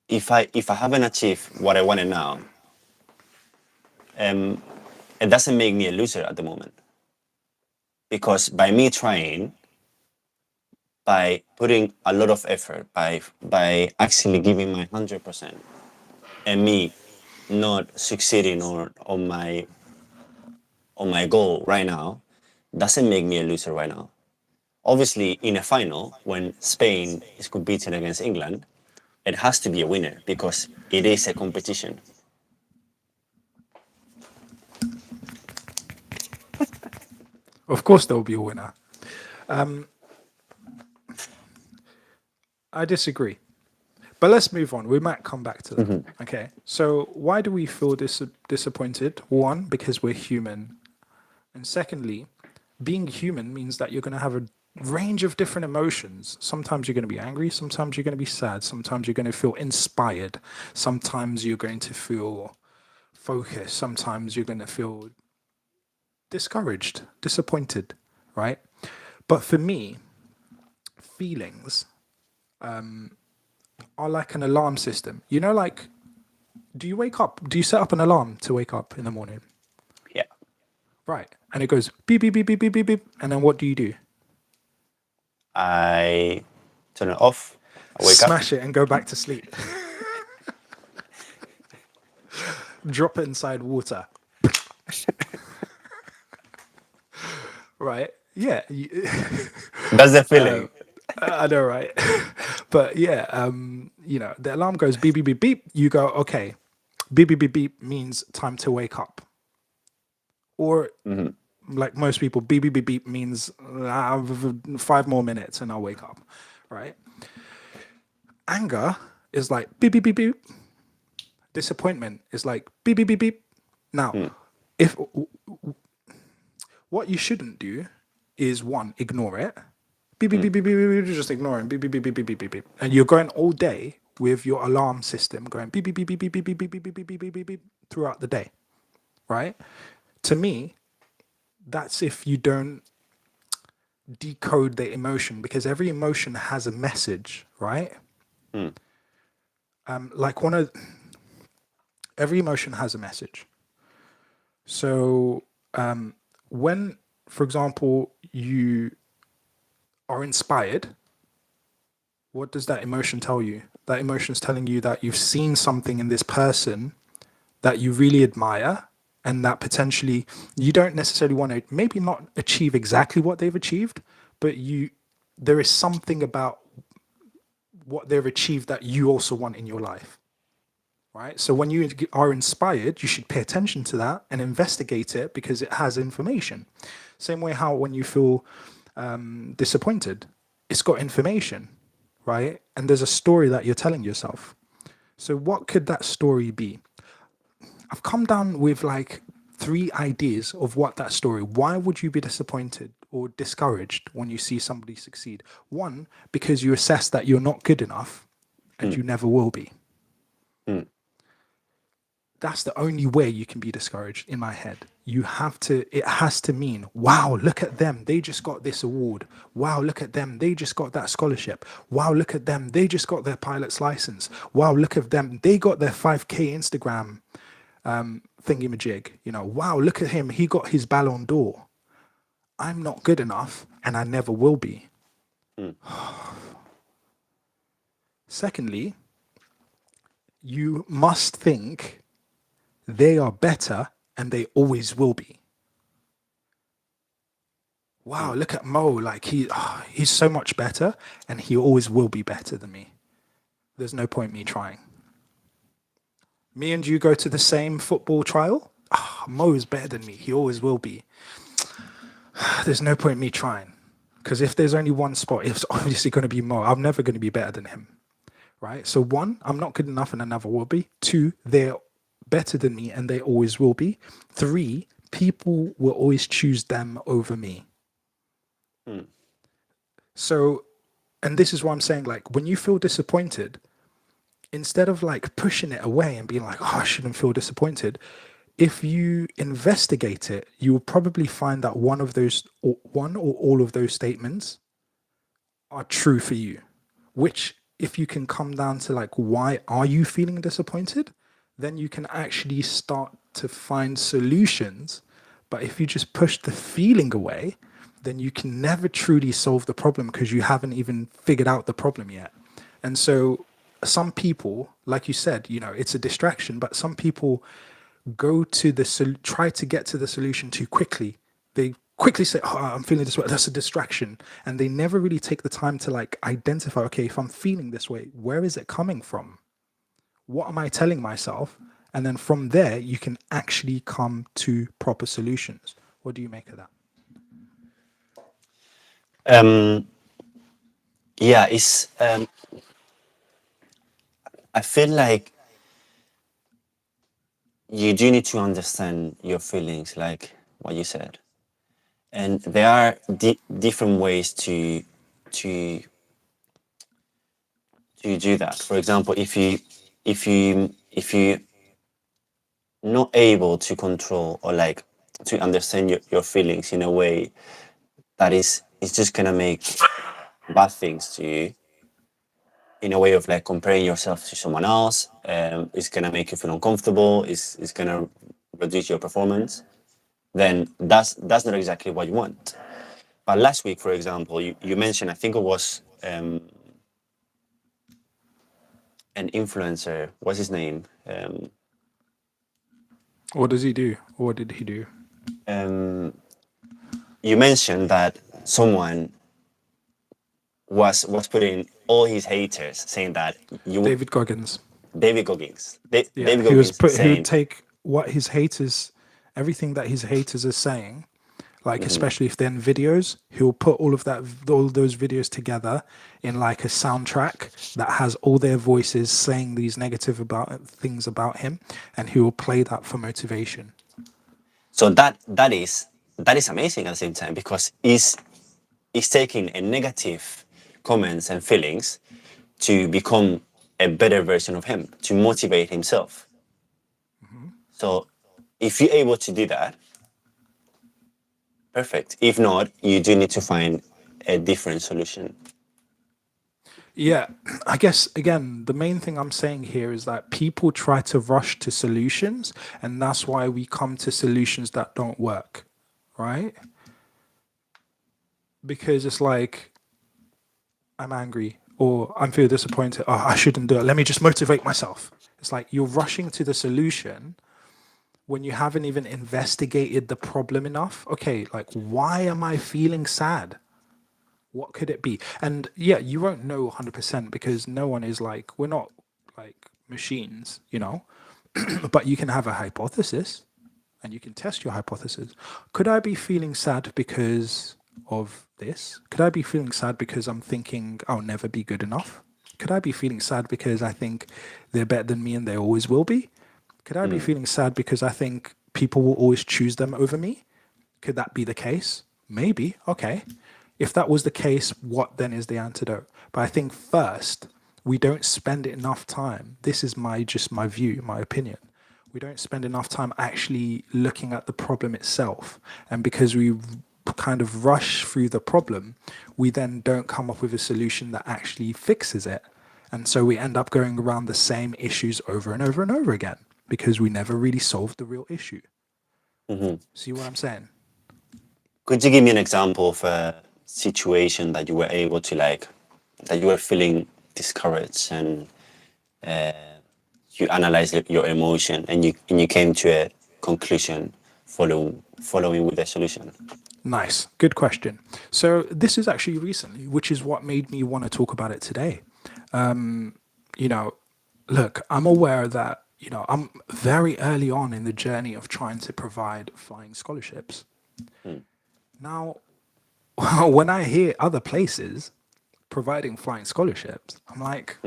if I haven't achieved what I wanted now, it doesn't make me a loser at the moment. Because by me trying, by putting a lot of effort, by actually giving my 100%, and me not succeeding on my goal right now, doesn't make me a loser right now. Obviously, in a final, when Spain is competing against England, it has to be a winner because it is a competition. Of course, there will be a winner. I disagree. But let's move on. We might come back to that. Okay. So, why do we feel disappointed? One, because we're human. And secondly, being human means that you're going to have a range of different emotions. Sometimes you're going to be angry. Sometimes you're going to be sad. Sometimes you're going to feel inspired. Sometimes you're going to feel focused. Sometimes you're going to feel discouraged, disappointed, right? But for me, feelings are like an alarm system. Like, do you wake up? Do you set up an alarm to wake up in the morning? Yeah. Right. And it goes beep, beep, beep, beep, beep, beep, beep. And then what do you do? I turn it off. I wake up. Smash it and go back to sleep. Drop it inside water. Right. Yeah. That's the feeling. I know, right? But yeah, the alarm goes beep, beep, beep, beep. You go, okay, beep, beep, beep, beep means time to wake up. Or like most people, beep, beep, beep, beep means 5 more minutes and I'll wake up, right? Anger is like beep, beep, beep, beep. Disappointment is like beep, beep, beep, beep. Now, if what you shouldn't do is one, ignore it. Beep, beep, beep, beep, beep, beep, beep, just ignoring beep, beep, beep, beep, beep, beep, beep, beep. And you're going all day with your alarm system going beep, beep, beep, beep, beep, beep, beep, beep, beep, beep, beep, beep, beep, beep throughout the day, right? To me, that's if you don't decode the emotion, because every emotion has a message, right? Like every emotion has a message. So when, for example, you are inspired, what does that emotion tell you? That emotion is telling you that you've seen something in this person that you really admire, and that potentially you don't necessarily want to maybe not achieve exactly what they've achieved, but there is something about what they've achieved that you also want in your life. Right? So when you are inspired, you should pay attention to that and investigate it because it has information. Same way how when you feel disappointed, it's got information, right? And there's a story that you're telling yourself. So what could that story be? I've come down with like 3 ideas of what that story. Why would you be disappointed or discouraged when you see somebody succeed? One, because you assess that you're not good enough and you never will be. That's the only way you can be discouraged in my head. It has to mean, wow, look at them. They just got this award. Wow, look at them. They just got that scholarship. Wow, look at them. They just got their pilot's license. Wow, look at them. They got their 5K Instagram thingy-majig. Wow, look at him. He got his Ballon d'Or. I'm not good enough, and I never will be. Secondly, you must think they are better and they always will be. Wow, look at Mo. Like he's so much better and he always will be better than me. There's no point me trying. Me and you go to the same football trial. Mo is better than me. He always will be. There's no point me trying. Because if there's only one spot, it's obviously going to be Mo. I'm never going to be better than him. Right? So 1, I'm not good enough and I never will be. 2, they're better than me and they always will be. 3, people will always choose them over me. So, and this is what I'm saying, like, when you feel disappointed, instead of like pushing it away and being like, oh, I shouldn't feel disappointed, if you investigate it, you will probably find that one or all of those statements are true for you, which if you can come down to like, why are you feeling disappointed? Then you can actually start to find solutions. But if you just push the feeling away, then you can never truly solve the problem because you haven't even figured out the problem yet. And so some people, like you said, it's a distraction, but some people try to get to the solution too quickly. They quickly say, oh, I'm feeling this way. That's a distraction. And they never really take the time to like identify, okay, if I'm feeling this way, where is it coming from? What am I telling myself? And then from there, you can actually come to proper solutions. What do you make of that? Yeah, it's. I feel like you do need to understand your feelings, like what you said, and there are different ways to do that. For example, if you not able to control or like to understand your feelings in a way that it's just gonna make bad things to you, in a way of like comparing yourself to someone else, it's gonna make you feel uncomfortable, it's gonna reduce your performance, then that's not exactly what you want. But last week, for example, you mentioned, I think it was an influencer, what's his name? What does he do? What did he do? You mentioned that someone was putting all his haters saying that David Goggins. David Goggins. Yeah, David he Goggins he saying would take what his haters, everything that his haters are saying, like especially if they're in videos, he'll put all those videos together in like a soundtrack that has all their voices saying these negative things about him, and he will play that for motivation. So that is amazing at the same time, because he's taking a negative comments and feelings to become a better version of him, to motivate himself. So if you're able to do that, perfect. If not, you do need to find a different solution. Yeah, I guess again, the main thing I'm saying here is that people try to rush to solutions, and that's why we come to solutions that don't work, right? Because it's like, I'm angry or I'm feeling disappointed. Oh, I shouldn't do it. Let me just motivate myself. It's like you're rushing to the solution when you haven't even investigated the problem enough. Okay, like, why am I feeling sad? What could it be? And yeah, you won't know 100% because no one is like, we're not like machines, but you can have a hypothesis and you can test your hypothesis. Could I be feeling sad because of this? Could I be feeling sad because I'm thinking I'll never be good enough? Could I be feeling sad because I think they're better than me and they always will be? Could I be feeling sad because I think people will always choose them over me? Could that be the case? Maybe. Okay. If that was the case, what then is the antidote? But I think first, we don't spend enough time. This is my view, my opinion. We don't spend enough time actually looking at the problem itself. And because we kind of rush through the problem, we then don't come up with a solution that actually fixes it. And so we end up going around the same issues over and over and over again because we never really solved the real issue. See what I'm saying? Could you give me an example of a situation that you were able to like, that you were feeling discouraged and you analyzed your emotion and you came to a conclusion following with the solution? Nice. Good question. So this is actually recently, which is what made me want to talk about it today. You know, look, I'm aware that, I'm very early on in the journey of trying to provide flying scholarships. Now, when I hear other places providing flying scholarships, I'm like,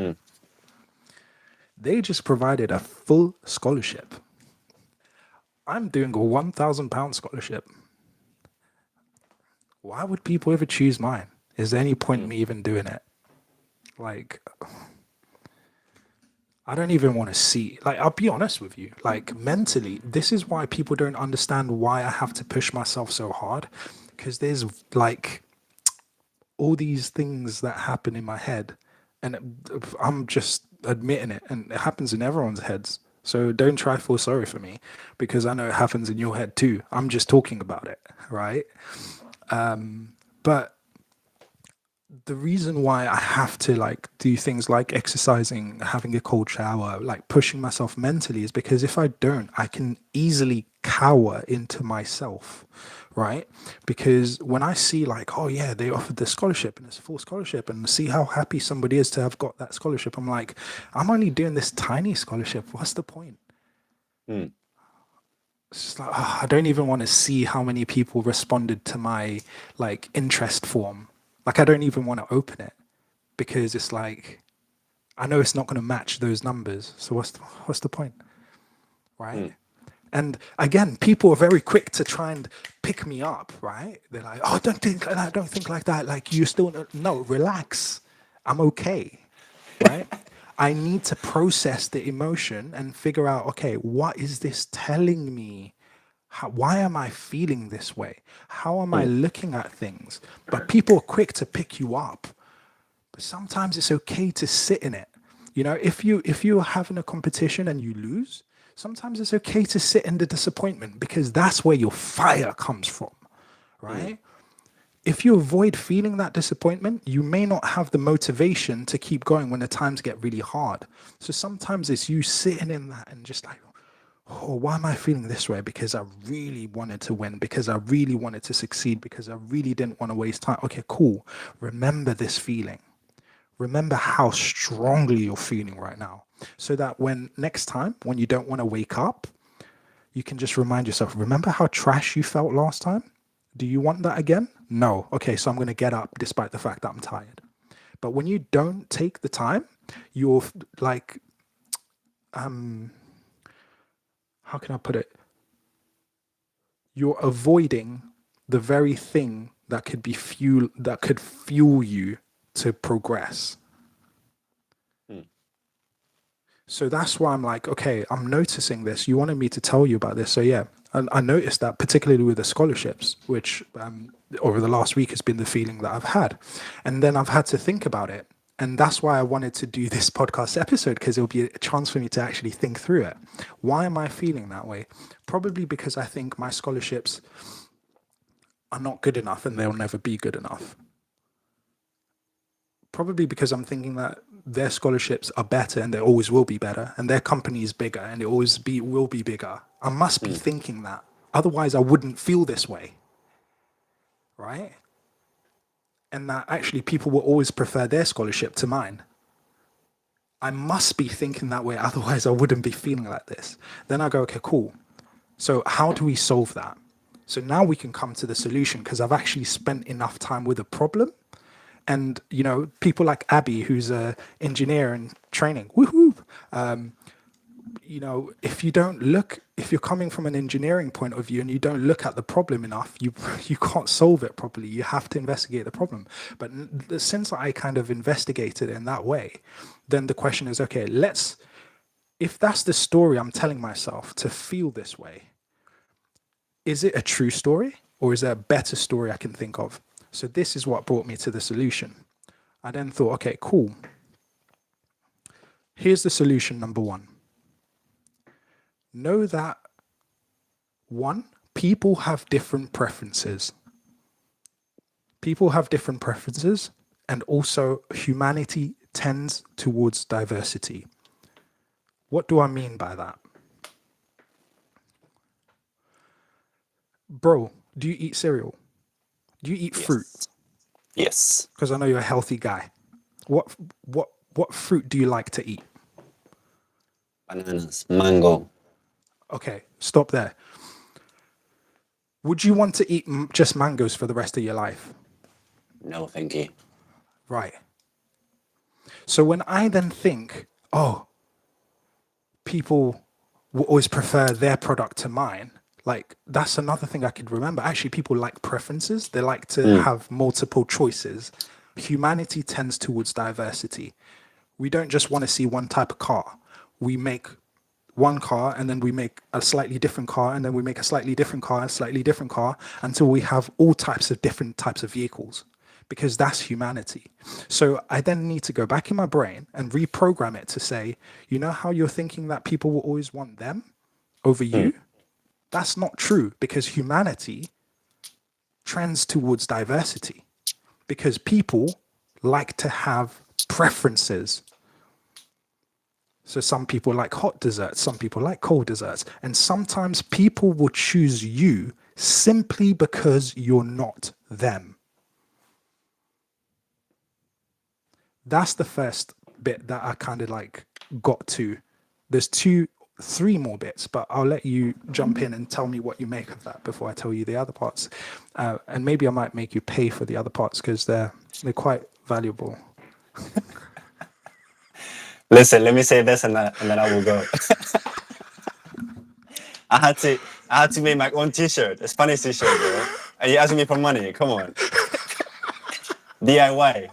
they just provided a full scholarship. I'm doing a £1,000 scholarship. Why would people ever choose mine? Is there any point in me even doing it? Like, I don't even want to see. Like, I'll be honest with you. Like, mentally, this is why people don't understand why I have to push myself so hard. Because there's like all these things that happen in my head, and I'm just admitting it, and it happens in everyone's heads. So don't try to feel sorry for me, because I know it happens in your head too. I'm just talking about it, right? But the reason why I have to like do things like exercising, having a cold shower, like pushing myself mentally is because if I don't, I can easily cower into myself, right? Because when I see like, oh yeah, they offered the scholarship and it's a full scholarship, and see how happy somebody is to have got that scholarship, I'm like, I'm only doing this tiny scholarship. What's the point? It's just like, I don't even want to see how many people responded to my like interest form. Like, I don't even want to open it because it's like, I know it's not going to match those numbers. So what's the point, right? And again, people are very quick to try and pick me up, right? They're like, oh, don't think like that, don't think like that. Like, you still no, relax. I'm okay, right? I need to process the emotion and figure out, okay, what is this telling me? Why am I feeling this way? How am I looking at things? But people are quick to pick you up. But sometimes it's okay to sit in it. If you're having a competition and you lose, sometimes it's okay to sit in the disappointment, because that's where your fire comes from, right? If you avoid feeling that disappointment, you may not have the motivation to keep going when the times get really hard. So sometimes it's you sitting in that and just like, oh, why am I feeling this way? Because I really wanted to win, because I really wanted to succeed, because I really didn't want to waste time. Okay, cool. Remember this feeling. Remember how strongly you're feeling right now, so that when next time, when you don't want to wake up, you can just remind yourself, remember how trash you felt last time? Do you want that again? No. Okay, so I'm going to get up despite the fact that I'm tired. But when you don't take the time, you're like, how can I put it? You're avoiding the very thing that could fuel you to progress. So that's why I'm like, okay, I'm noticing this. You wanted me to tell you about this. So yeah, and I noticed that particularly with the scholarships, which over the last week has been the feeling that I've had. And then I've had to think about it. And that's why I wanted to do this podcast episode, because it'll be a chance for me to actually think through it. Why am I feeling that way? Probably because I think my scholarships are not good enough and they'll never be good enough. Probably because I'm thinking that their scholarships are better and they always will be better, and their company is bigger and it always will be bigger. I must be thinking that. Otherwise, I wouldn't feel this way, right? And that actually people will always prefer their scholarship to mine. I must be thinking that way, otherwise I wouldn't be feeling like this. Then I go, okay, cool. So how do we solve that? So now we can come to the solution, because I've actually spent enough time with a problem. And, people like Abby, who's an engineer in training, woohoo! If you're coming from an engineering point of view and you don't look at the problem enough, you can't solve it properly. You have to investigate the problem. But since I kind of investigated it in that way, then the question is, okay, let's if that's the story I'm telling myself to feel this way, is it a true story or is there a better story I can think of? So this is what brought me to the solution. I then thought, okay, cool. Here's the solution number one. Know that one, people have different preferences. People have different preferences, and also humanity tends towards diversity. What do I mean by that? Bro, do you eat cereal? Do you eat fruit? Yes. Yes. Because I know you're a healthy guy. What fruit do you like to eat? Bananas, mango. Okay, stop there. Would you want to eat just mangoes for the rest of your life? No, thank you. Right. So when I then think, oh, people will always prefer their product to mine, like that's another thing I could remember. Actually, people like preferences. They like to have multiple choices. Humanity tends towards diversity. We don't just want to see one type of car. We make one car and then we make a slightly different car and then we make a slightly different car, a slightly different car until we have all types of different types of vehicles, because that's humanity. So I then need to go back in my brain and reprogram it to say, you know how you're thinking that people will always want them over you? That's not true, because humanity trends towards diversity, because people like to have preferences. So some people like hot desserts, some people like cold desserts, and sometimes people will choose you simply because you're not them. That's the first bit that I kind of like got to. There's three more bits, but I'll let you jump in and tell me what you make of that before I tell you the other parts. And maybe I might make you pay for the other parts because they're quite valuable. Listen, let me say this and then I will go. I had to make my own T-shirt, a Spanish T-shirt, bro. And you asking me for money? Come on, DIY.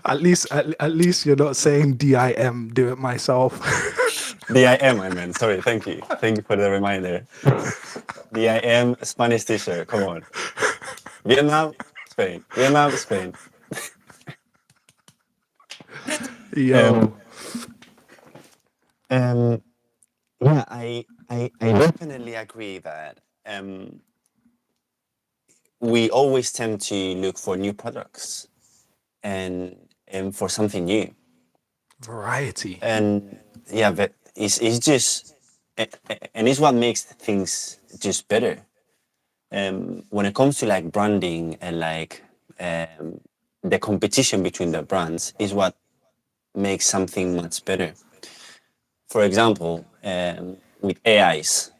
At least you're not saying DIM, do it myself. DIM, I meant. Sorry, thank you for the reminder. DIM Spanish T-shirt. Come on, Vietnam, Spain. Vietnam, Spain. Yo. Yeah, I definitely agree that we always tend to look for new products and for something new. Variety. And yeah, but it's just and it's what makes things just better. When it comes to like branding and like the competition between the brands is what makes something much better. For example, with AIs,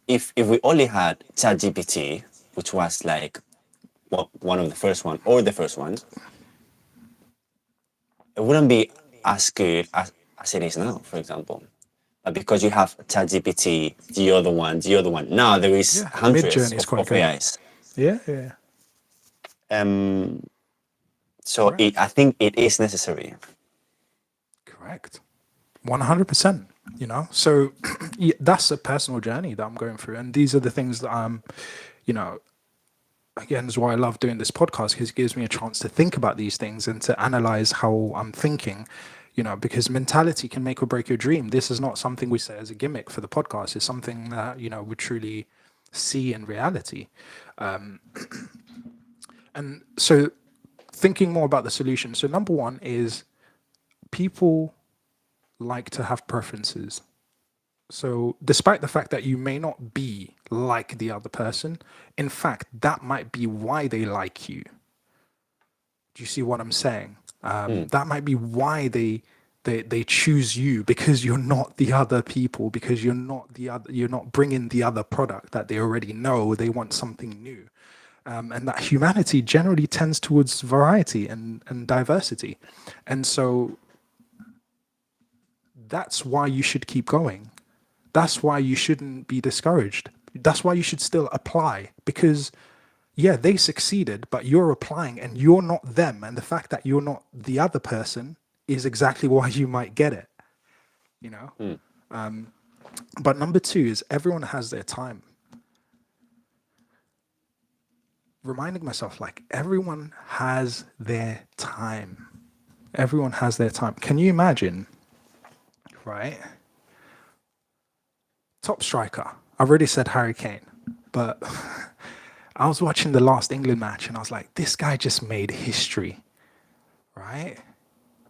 if we only had ChatGPT, which was like one of the first one or the first one, it wouldn't be as good as it is now, for example. But because you have ChatGPT, the other one, now there is Yeah, hundreds Mid-Journey is quite of good. AIs. Yeah. So Correct. I think it is necessary. Correct. 100%. You know, so yeah, that's a personal journey that I'm going through, and these are the things that I'm, you know, again, is why I love doing this podcast, because it gives me a chance to think about these things and to analyze how I'm thinking, you know, because mentality can make or break your dream. This is not something we say as a gimmick for the podcast. It's something that, you know, we truly see in reality. And so thinking more about the solution. So number one is people like to have preferences. So, despite the fact that you may not be like the other person, in fact, that might be why they like you. Do you see what I'm saying? That might be why they choose you, because you're not the other people, because you're not bringing the other product that they already know. They want something new. And that humanity generally tends towards variety and diversity. And so that's why you should keep going. That's why you shouldn't be discouraged. That's why you should still apply, because yeah, they succeeded, but you're applying and you're not them. And the fact that you're not the other person is exactly why you might get it. you know. Mm. But number two is everyone has their time. Reminding myself, like, everyone has their time. Everyone has their time. Can you imagine, right? Top striker. I've already said Harry Kane, but I was watching the last England match and I was like, this guy just made history, right?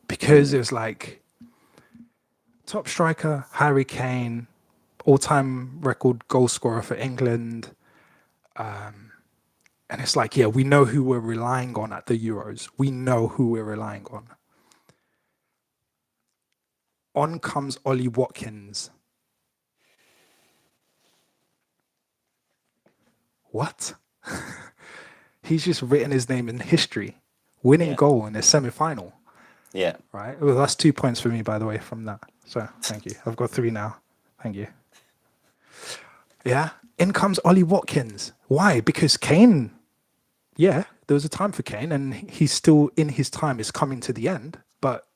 Because it was like top striker, Harry Kane, all-time record goal scorer for England. And it's like, yeah, we know who we're relying on at the Euros. We know who we're relying on. On comes Ollie Watkins. What? He's just written his name in history. Winning Yeah. goal in a semi-final. Yeah. Right? Well, that's 2 points for me, by the way, from that. So thank you. I've got 3 now. Thank you. Yeah. In comes Ollie Watkins. Why? Because Kane, yeah, there was a time for Kane and he's still in his time, is coming to the end, but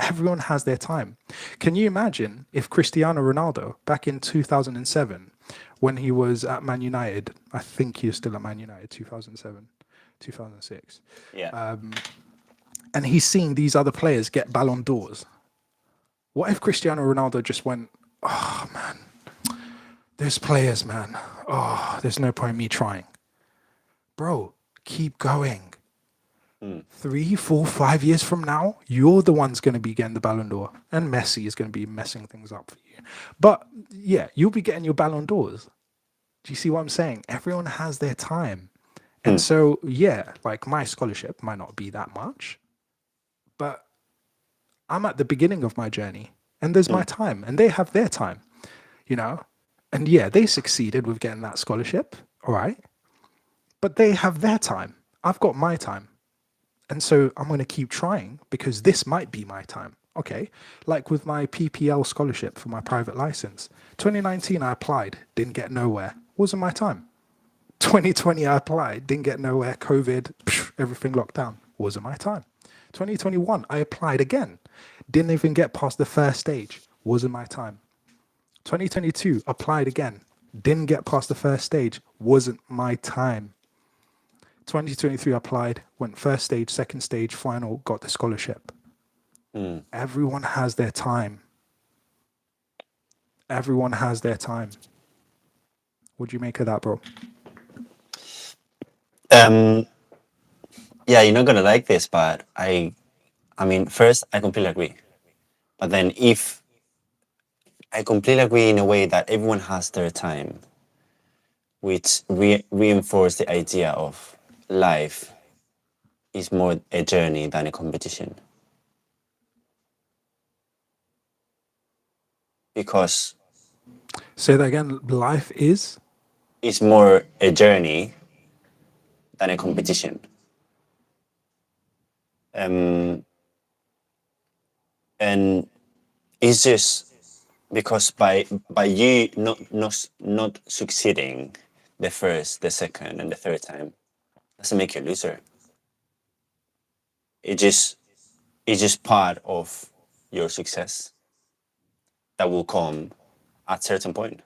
everyone has their time. Can you imagine if Cristiano Ronaldo back in 2007, when he was at Man United, I think he was still at Man United, 2007, 2006, Yeah. and he's seeing these other players get Ballon d'Ors. What if Cristiano Ronaldo just went, oh man, there's players, man. Oh, there's no point in me trying. Bro, keep going. 3, 4, 5 years from now, you're the one's going to be getting the Ballon d'Or, and Messi is going to be messing things up for you. But yeah, you'll be getting your Ballon d'Ors. Do you see what I'm saying? Everyone has their time. And so, yeah, like my scholarship might not be that much, but I'm at the beginning of my journey and there's my time and they have their time, you know? And yeah, they succeeded with getting that scholarship. All right. But they have their time. I've got my time. And so I'm going to keep trying because this might be my time. Okay. Like with my PPL scholarship for my private license, 2019, I applied, didn't get nowhere. Wasn't my time. 2020, I applied, didn't get nowhere. COVID, everything locked down. Wasn't my time. 2021, I applied again. Didn't even get past the first stage. Wasn't my time. 2022, applied again. Didn't get past the first stage. Wasn't my time. 2023, applied, went first stage, second stage, final, got the scholarship. Everyone has their time. Everyone has their time. What do you make of that, bro? Yeah, you're not gonna like this, but I mean, first, I completely agree. But then, if I completely agree in a way that everyone has their time, which reinforce the idea of life is more a journey than a competition. Because Say that again. Life is? it's more a journey than a competition. And it's just because by you not succeeding the first, the second, and the third time doesn't make you a loser. It's just part of your success that will come at certain point.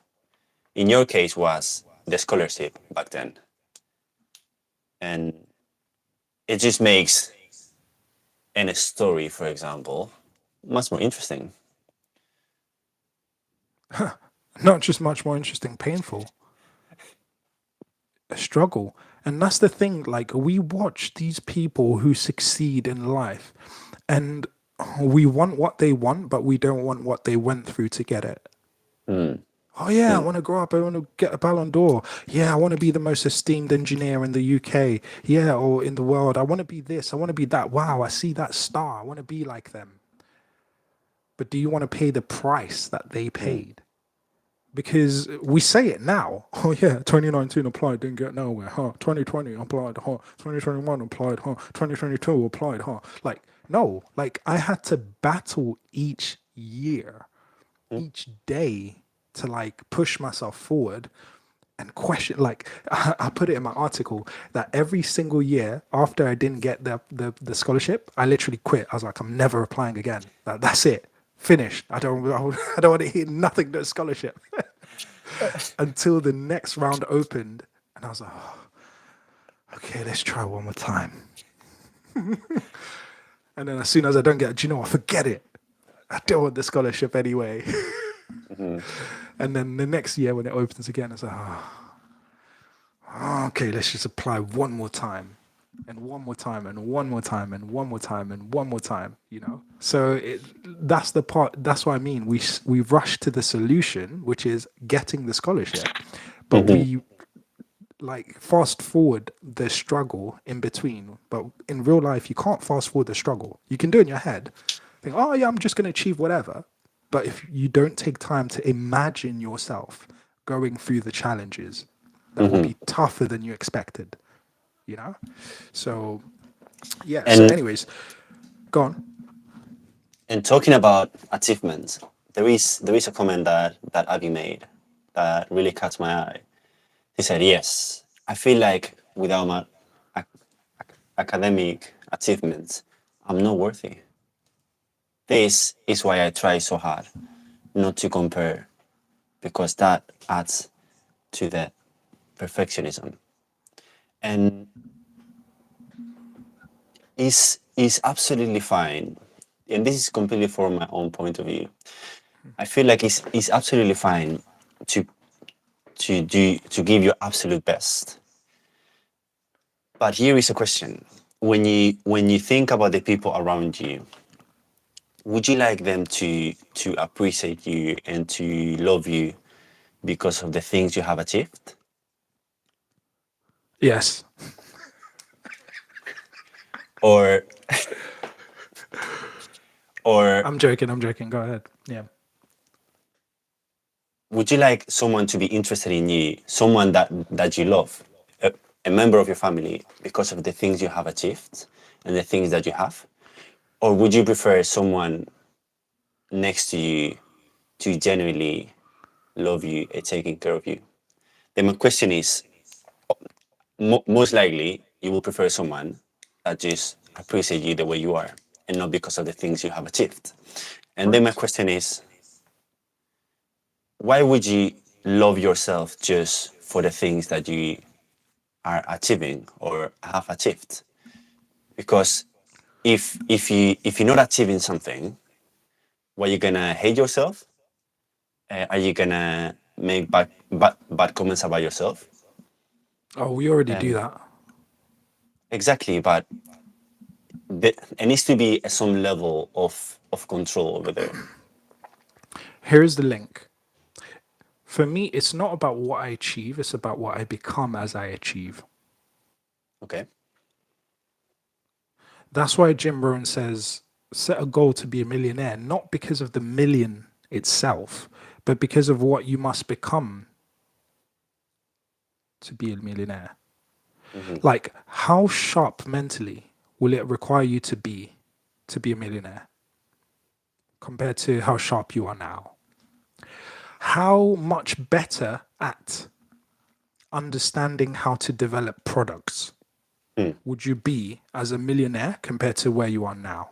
In your case was the scholarship back then. And it just makes any story, for example, much more interesting. Not just much more interesting, painful. A struggle. And that's the thing, like we watch these people who succeed in life and we want what they want, but we don't want what they went through to get it. Oh yeah, I want to grow up, I want to get a Ballon d'Or. Yeah, I want to be the most esteemed engineer in the UK. Yeah, or in the world. I want to be this, I want to be that. Wow, I see that star. I want to be like them. But do you want to pay the price that they paid? Because we say it now. Oh yeah, 2019 applied, didn't get nowhere, huh? 2020 applied, huh? 2021 applied, huh? 2022 applied, huh? Like, no, like I had to battle each year, each day to like push myself forward and question. Like I put it in my article that every single year after I didn't get the scholarship, I literally quit. I was like, I'm never applying again. That's it. Finished. I don't want to hear nothing but scholarship until the next round opened, and I was like, oh, okay, let's try one more time. And then as soon as I don't get it, do you know what? Forget it. I don't want the scholarship anyway. Mhm. And then the next year when it opens again, it's like, okay, let's just apply one more time, and one more time, and one more time, and one more time, and one more time. So that's the part. That's what I mean. We rush to the solution, which is getting the scholarship, but Mhm. we like fast forward the struggle in between. But in real life, you can't fast forward the struggle. You can do it in your head, think, oh yeah, I'm just going to achieve whatever. But if you don't take time to imagine yourself going through the challenges that will Mhm. be tougher than you expected, you know? So, yeah. So, And anyways, go on. and talking about achievements, there is a comment that Abby made that really caught my eye. He said, "Yes, I feel like without my ac- academic achievements, I'm not worthy. This is why I try so hard not to compare, because that adds to the perfectionism. And is absolutely fine. And this is completely from my own point of view. I feel like it's absolutely fine to to give your absolute best. But here is a question: when you think about the people around you, would you like them to appreciate you and to love you because of the things you have achieved, Yes. or or I'm joking. I'm joking. Go ahead. Yeah. would you like someone to be interested in you, someone that you love, a member of your family, because of the things you have achieved and the things that you have? Or would you prefer someone next to you to genuinely love you and taking care of you? Then my question is, most likely you will prefer someone that just appreciate you the way you are and not because of the things you have achieved. And then my Correct. question is, why would you love yourself just for the things that you are achieving or have achieved? Because if you're not achieving something, what, you gonna hate yourself? Are you gonna make bad comments about yourself? Oh, we already do Um, that. exactly, but there needs to be some level of control over there. Here's the link. For me, it's not about what I achieve, it's about what I become as I achieve. Okay. That's why Jim Rohn says set a goal to be a millionaire, not because of the million itself, but because of what you must become to be a millionaire. Hmm. Like, how sharp mentally will it require you to be a millionaire compared to how sharp you are now? How much better at understanding how to develop products Hmm. would you be as a millionaire compared to where you are now?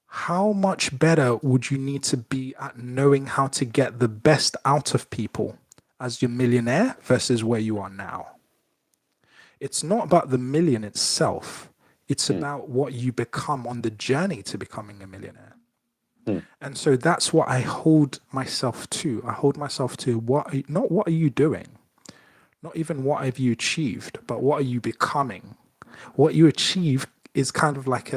How much better would you need to be at knowing how to get the best out of people as your millionaire versus where you are now? It's not about the million itself, it's Hmm. about what you become on the journey to becoming a millionaire. Hmm. And so that's what I hold myself to. I hold myself to not what are you doing, not even what have you achieved, but what are you becoming? What you achieve is kind of like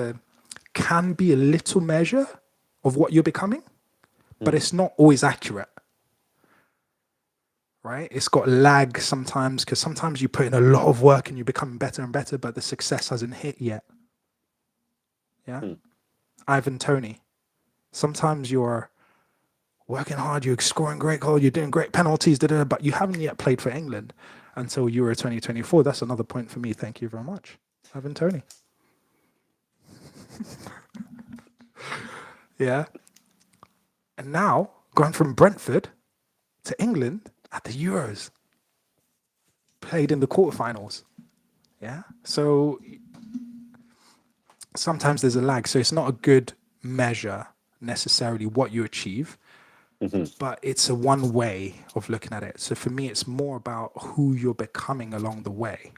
can be a little measure of what you're becoming, but Hmm. it's not always accurate, right? It's got lag sometimes because sometimes you put in a lot of work and you become better and better, but the success hasn't hit yet. Yeah. Hmm. Ivan Tony. Sometimes you're working hard, you're scoring great goals, you're doing great penalties, but you haven't yet played for England until Euro 2024. That's another point for me. Thank you very much, Ivan Tony. Yeah. And now going from Brentford to England at the Euros, played in the quarterfinals. Yeah. So sometimes there's a lag. So it's not a good measure necessarily what you achieve, Hmm. but it's a one way of looking at it. So for me, it's more about who you're becoming along the way.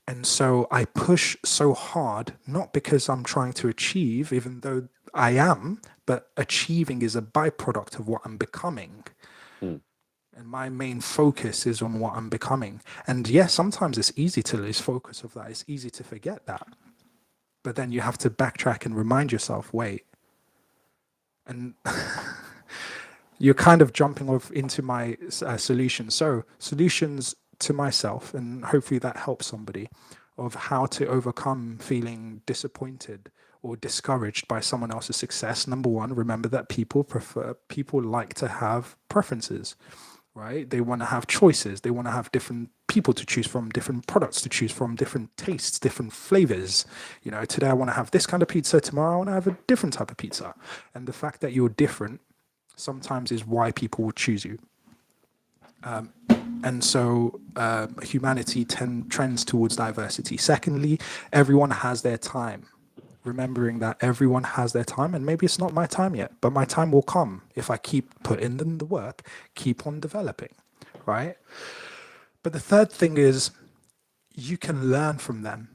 And so I push so hard, not because I'm trying to achieve, even though I am, but achieving is a byproduct of what I'm becoming. Mm. And my main focus is on what I'm becoming. And yes, sometimes it's easy to lose focus of that. It's easy to forget that. But then you have to backtrack and remind yourself, wait. And you're kind of jumping off into my solution. So, solutions to myself, and hopefully that helps somebody, of how to overcome feeling disappointed or discouraged by someone else's success. Number one, remember that people like to have preferences, right? They want to have choices. They want to have different people to choose from, different products to choose from, different tastes, different flavors. You know, today I want to have this kind of pizza, tomorrow I want to have a different type of pizza. And the fact that you're different sometimes is why people will choose you. And so humanity trends towards diversity. Secondly, everyone has their time. Remembering that everyone has their time, and maybe it's not my time yet, but my time will come if I keep putting in the work, keep on developing, right? But the third thing is you can learn from them,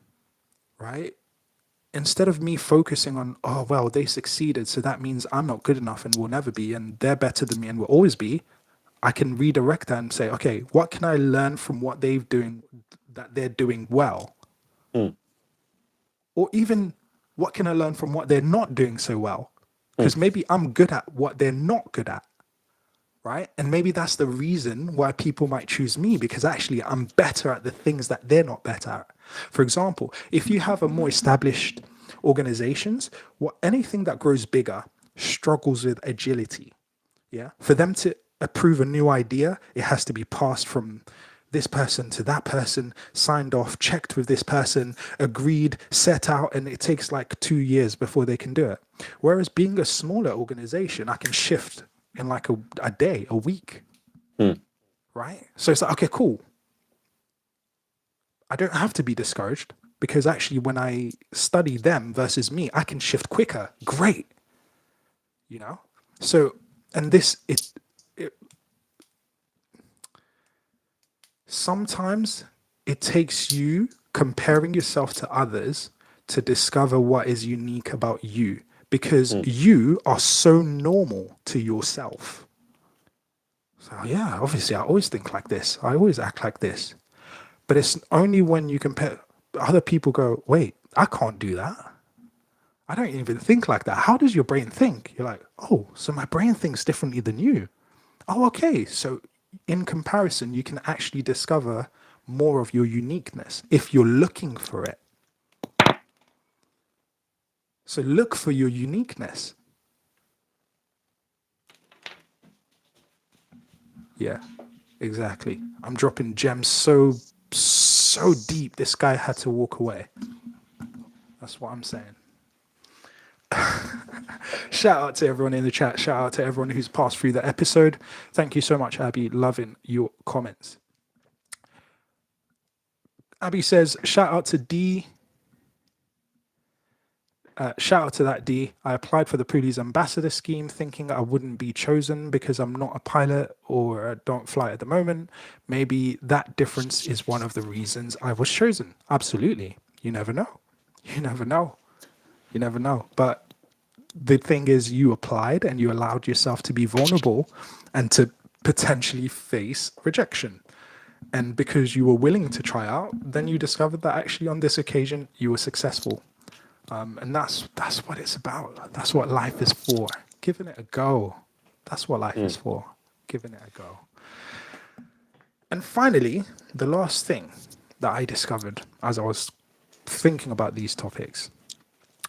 right? Instead of me focusing on, oh, well, they succeeded, so that means I'm not good enough and will never be, and they're better than me and will always be, I can redirect that and say, okay, what can I learn from what that they're doing well? Mm. Or even what can I learn from what they're not doing so well? Because Mm. maybe I'm good at what they're not good at, right? And maybe that's the reason why people might choose me, because actually I'm better at the things that they're not better at. For example, if you have a more established organizations, anything that grows bigger struggles with agility. Yeah. For them to approve a new idea, it has to be passed from this person to that person, signed off, checked with this person, agreed, set out, and it takes like 2 years before they can do it. Whereas being a smaller organization, I can shift in like a day, a week, Mm. right? So it's like, okay, cool. I don't have to be discouraged because actually when I study them versus me, I can shift quicker. Great. You know? So, and it sometimes it takes you comparing yourself to others to discover what is unique about you, because Mm. you are so normal to yourself. So, yeah, obviously, I always think like this, I always act like this. But it's only when you compare, other people go, wait, I can't do that. I don't even think like that. How does your brain think? You're like, oh, so my brain thinks differently than you. Oh, okay. So in comparison, you can actually discover more of your uniqueness if you're looking for it. So look for your uniqueness. Yeah, exactly. I'm dropping gems so deep. This guy had to walk away. That's what I'm saying. Shout out to everyone in the chat. Shout out to everyone who's passed through the episode. Thank you so much, Abby. Loving your comments. Abby says, shout out to D. Shout out to that D. I applied for the Poolies ambassador scheme thinking I wouldn't be chosen because I'm not a pilot or don't fly at the moment. Maybe that difference is one of the reasons I was chosen. Absolutely. You never know. You never know. You never know. But the thing is, you applied and you allowed yourself to be vulnerable and to potentially face rejection. And because you were willing to try out, then you discovered that actually on this occasion you were successful. And that's what it's about. That's what life is for. Giving it a go. That's what life is for. Giving it a go. And finally, the last thing that I discovered as I was thinking about these topics,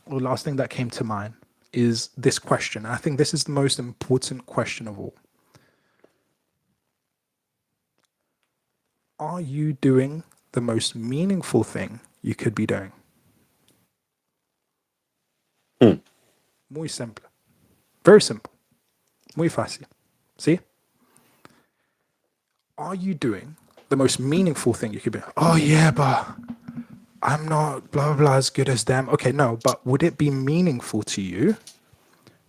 or the last thing that came to mind, is this question. I think this is the most important question of all. Are you doing the most meaningful thing you could be doing? Mm. Muy simple. Very simple. Muy fácil. See? Are you doing the most meaningful thing you could be? Oh, yeah, but I'm not blah, blah, blah as good as them. Okay, no, but would it be meaningful to you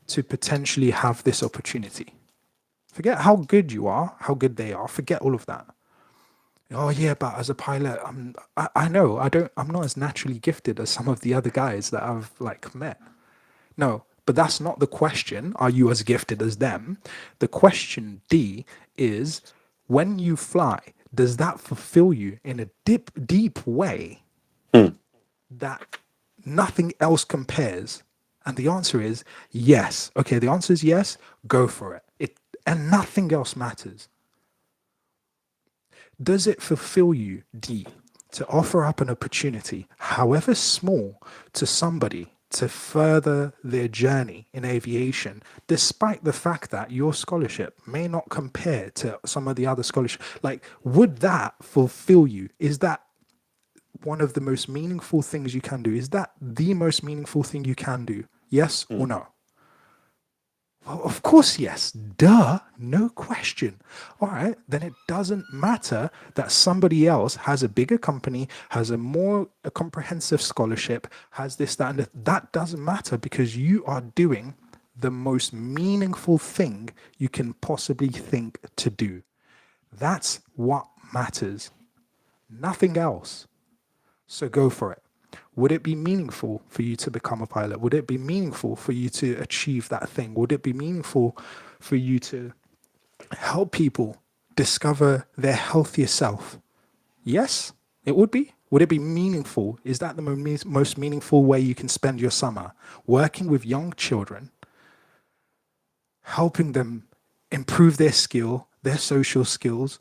to potentially have this opportunity. Forget how good you are, how good they are. Forget all of that. Oh yeah, but as a pilot, I know I'm not as naturally gifted as some of the other guys that I've like met. No, but that's not the question. Are you as gifted as them? The question D is, when you fly, does that fulfill you in a deep way Hmm. that nothing else compares? And the answer is yes. Okay, the answer is yes. Go for it. And nothing else matters. Does it fulfill you, D, to offer up an opportunity, however small, to somebody to further their journey in aviation, despite the fact that your scholarship may not compare to some of the other scholarships? Like, would that fulfill you? Is that one of the most meaningful things you can do? Is that the most meaningful thing you can do? Yes or Hmm. no? Well, of course, yes. Duh. No question. All right. Then it doesn't matter that somebody else has a bigger company, has a comprehensive scholarship, has this, that, and that doesn't matter because you are doing the most meaningful thing you can possibly think to do. That's what matters. Nothing else. So go for it. Would it be meaningful for you to become a pilot? Would it be meaningful for you to achieve that thing? Would it be meaningful for you to help people discover their healthier self? Yes, it would be. Would it be meaningful? Is that the most meaningful way you can spend your summer? Working with young children, helping them improve their skill, their social skills,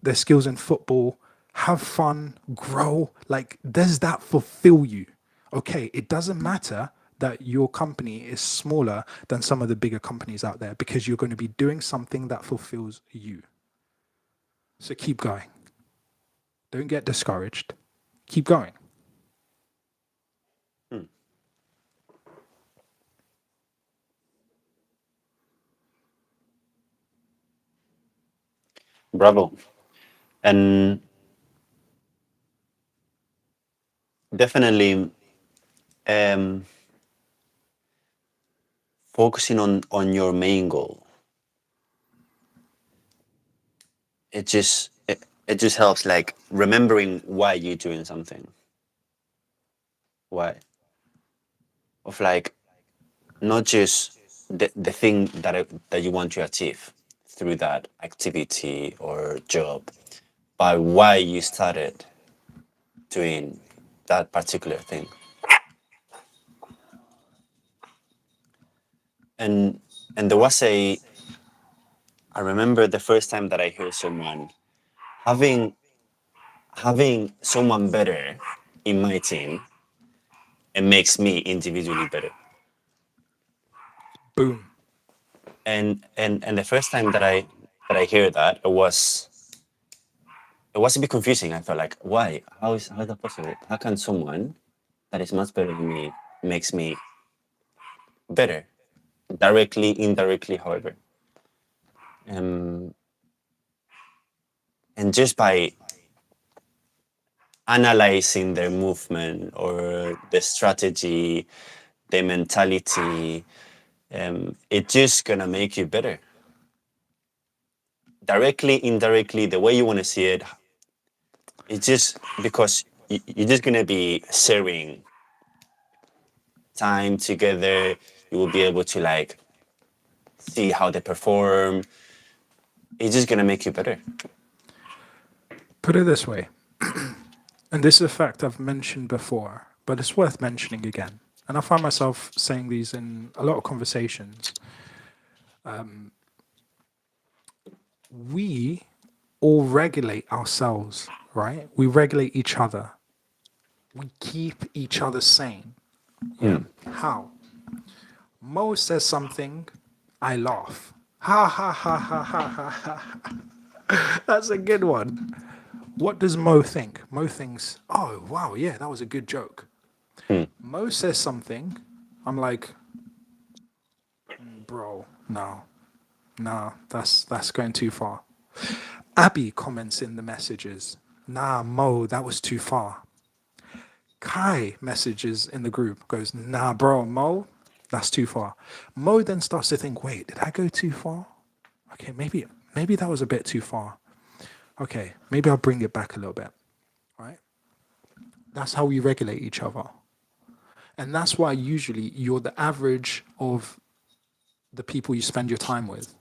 their skills in football, have fun, grow. Like, does that fulfill you? Okay, it doesn't matter that your company is smaller than some of the bigger companies out there because you're going to be doing something that fulfills you. So keep going. Don't get discouraged. Keep going. Hmm. Bravo. And definitely, um, focusing on your main goal, it just helps, like remembering why you're doing something. Why? Of like, not just the thing that you want to achieve through that activity or job, but why you started doing that particular thing. And there was I remember the first time that I heard someone having someone better in my team, it makes me individually better. Boom. And the first time that I hear that, it was a bit confusing. I felt like, why? How is that possible? How can someone that is much better than me makes me better? Directly, indirectly, however. Um, and just by analyzing their movement or the strategy, the mentality, it's just gonna make you better. Directly, indirectly, the way you want to see it, it's just because you're just gonna be sharing time together. You will be able to like see how they perform. It's just gonna make you better. Put it this way, and this is a fact I've mentioned before, but it's worth mentioning again. And I find myself saying these in a lot of conversations. We all regulate ourselves, right? We regulate each other. We keep each other sane. Yeah. Hmm. How? Mo says something, I laugh. Ha ha ha ha ha ha ha. That's a good one. What does Mo think? Mo thinks, oh, wow, yeah, that was a good joke. Hmm. Mo says something, I'm like, bro, no, no, that's going too far. Abby comments in the messages, nah, Mo, that was too far. Kai messages in the group, goes, nah, bro, Mo, That's too far. Mo then starts to think, wait, did I go too far? Okay, maybe that was a bit too far. Okay, maybe I'll bring it back a little bit. Right? That's how we regulate each other. And that's why usually you're the average of the people you spend your time with.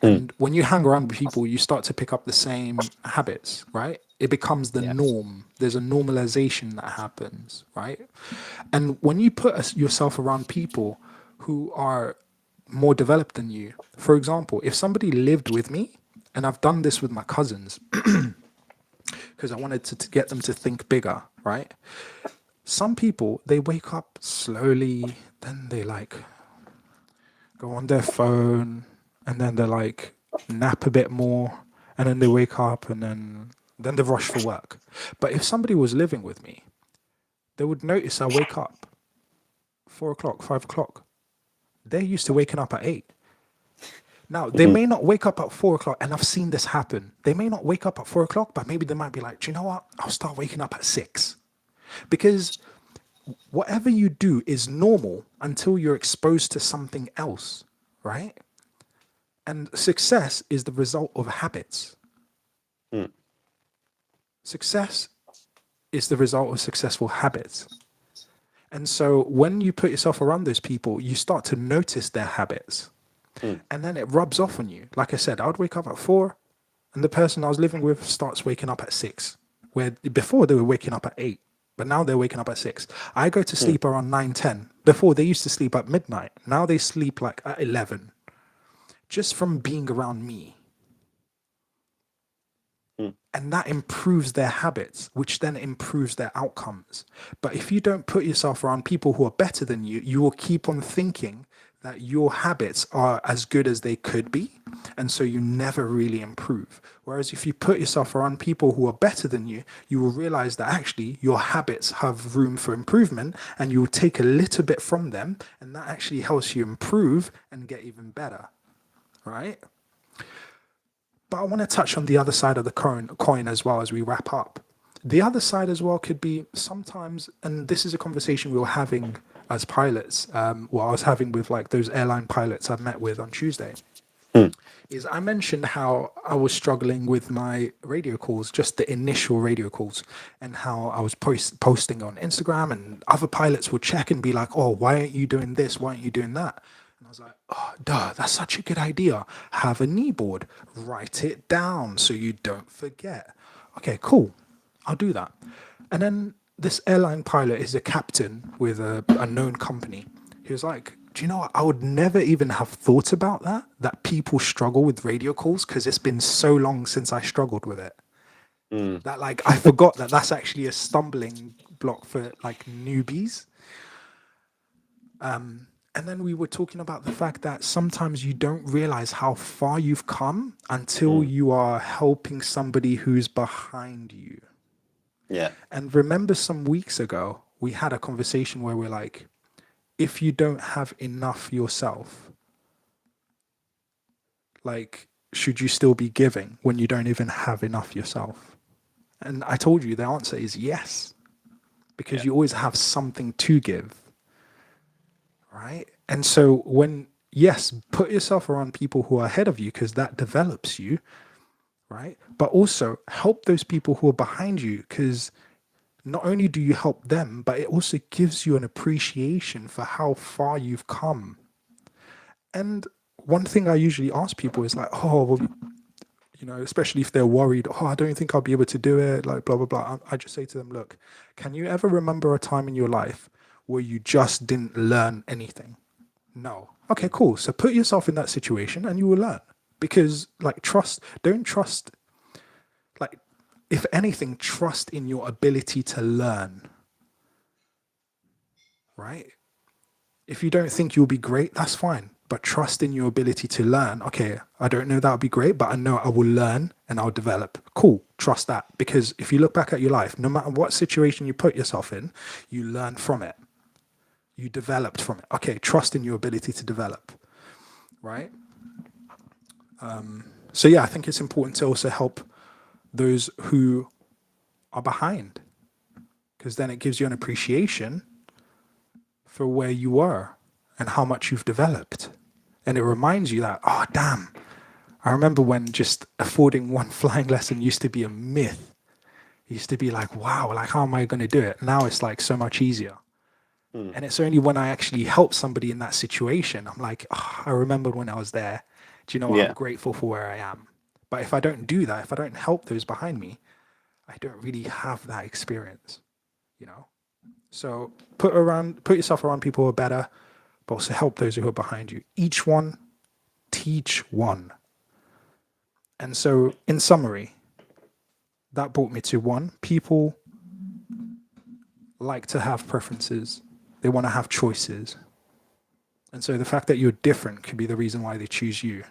Mm. And when you hang around with people, you start to pick up the same habits, right? It becomes the Yes. norm. There's a normalization that happens, right? And when you put yourself around people who are more developed than you, for example, if somebody lived with me, and I've done this with my cousins because I wanted to get them to think bigger, right? Some people, they wake up slowly, then they like go on their phone, and then they like nap a bit more, and then they wake up, and then they rush for work. But if somebody was living with me, they would notice I wake up 4 o'clock, 5 o'clock. They're used to waking up at 8. Now, they Mhm. may not wake up at 4 o'clock, and I've seen this happen. They may not wake up at 4 o'clock, but maybe they might be like, do you know what? I'll start waking up at 6. Because whatever you do is normal until you're exposed to something else, right? And success is the result of habits. Mm. Success is the result of successful habits. And so when you put yourself around those people, you start to notice their habits. Mm. And then it rubs off on you. Like I said, I would wake up at 4, and the person I was living with starts waking up at 6. Where before they were waking up at 8, but now they're waking up at 6. I go to Mm. sleep around 9, 10. Before they used to sleep at midnight. Now they sleep like at 11. Just from being around me. Mm. And that improves their habits, which then improves their outcomes. But if you don't put yourself around people who are better than you, you will keep on thinking that your habits are as good as they could be. And so you never really improve. Whereas if you put yourself around people who are better than you will realize that actually your habits have room for improvement, and you will take a little bit from them. And that actually helps you improve and get even better. Right? But I want to touch on the other side of the current coin as well as we wrap up. The other side as well could be sometimes, and this is a conversation we were having as pilots, I was having with like those airline pilots I met with on Tuesday, Mm. is I mentioned how I was struggling with my radio calls, just the initial radio calls, and how I was posting on Instagram, and other pilots would check and be like, oh, why aren't you doing this? Why aren't you doing that? And I was like, oh, duh, that's such a good idea. Have a knee board, write it down so you don't forget. Okay, cool. I'll do that. And then this airline pilot is a captain with a known company. He was like, do you know what? I would never even have thought about that people struggle with radio calls because it's been so long since I struggled with it. Mm. That like I forgot that that's actually a stumbling block for like newbies. And then we were talking about the fact that sometimes you don't realize how far you've come until Mm. you are helping somebody who's behind you. Yeah. And remember, some weeks ago, we had a conversation where we're like, if you don't have enough yourself, like, should you still be giving when you don't even have enough yourself? And I told you the answer is yes, because Yeah. you always have something to give, right? And so yes, put yourself around people who are ahead of you because that develops you, right? But also help those people who are behind you because not only do you help them, but it also gives you an appreciation for how far you've come. And one thing I usually ask people is like, oh, well, especially if they're worried, oh, I don't think I'll be able to do it, like blah, blah, blah. I just say to them, look, can you ever remember a time in your life where you just didn't learn anything? No. Okay, cool. So put yourself in that situation and you will learn. Because like don't trust, like if anything, trust in your ability to learn, right? If you don't think you'll be great, that's fine. But trust in your ability to learn. Okay, I don't know that'll be great, but I know I will learn and I'll develop. Cool, trust that. Because if you look back at your life, no matter what situation you put yourself in, you learn from it. You developed from it. Okay, trust in your ability to develop, right? So yeah, I think it's important to also help those who are behind, because then it gives you an appreciation for where you were and how much you've developed. And it reminds you that, oh, damn, I remember when just affording one flying lesson used to be a myth. It used to be like, wow, like, how am I going to do it? Now it's like so much easier. And it's only when I actually help somebody in that situation, I'm like, oh, I remembered when I was there. Do you know what? I'm Yeah. grateful for where I am. But if I don't do that, if I don't help those behind me, I don't really have that experience, you know? So put yourself around people who are better, but also help those who are behind you. Each one, teach one. And so in summary, that brought me to one, people like to have preferences. They want to have choices. And so the fact that you're different could be the reason why they choose you.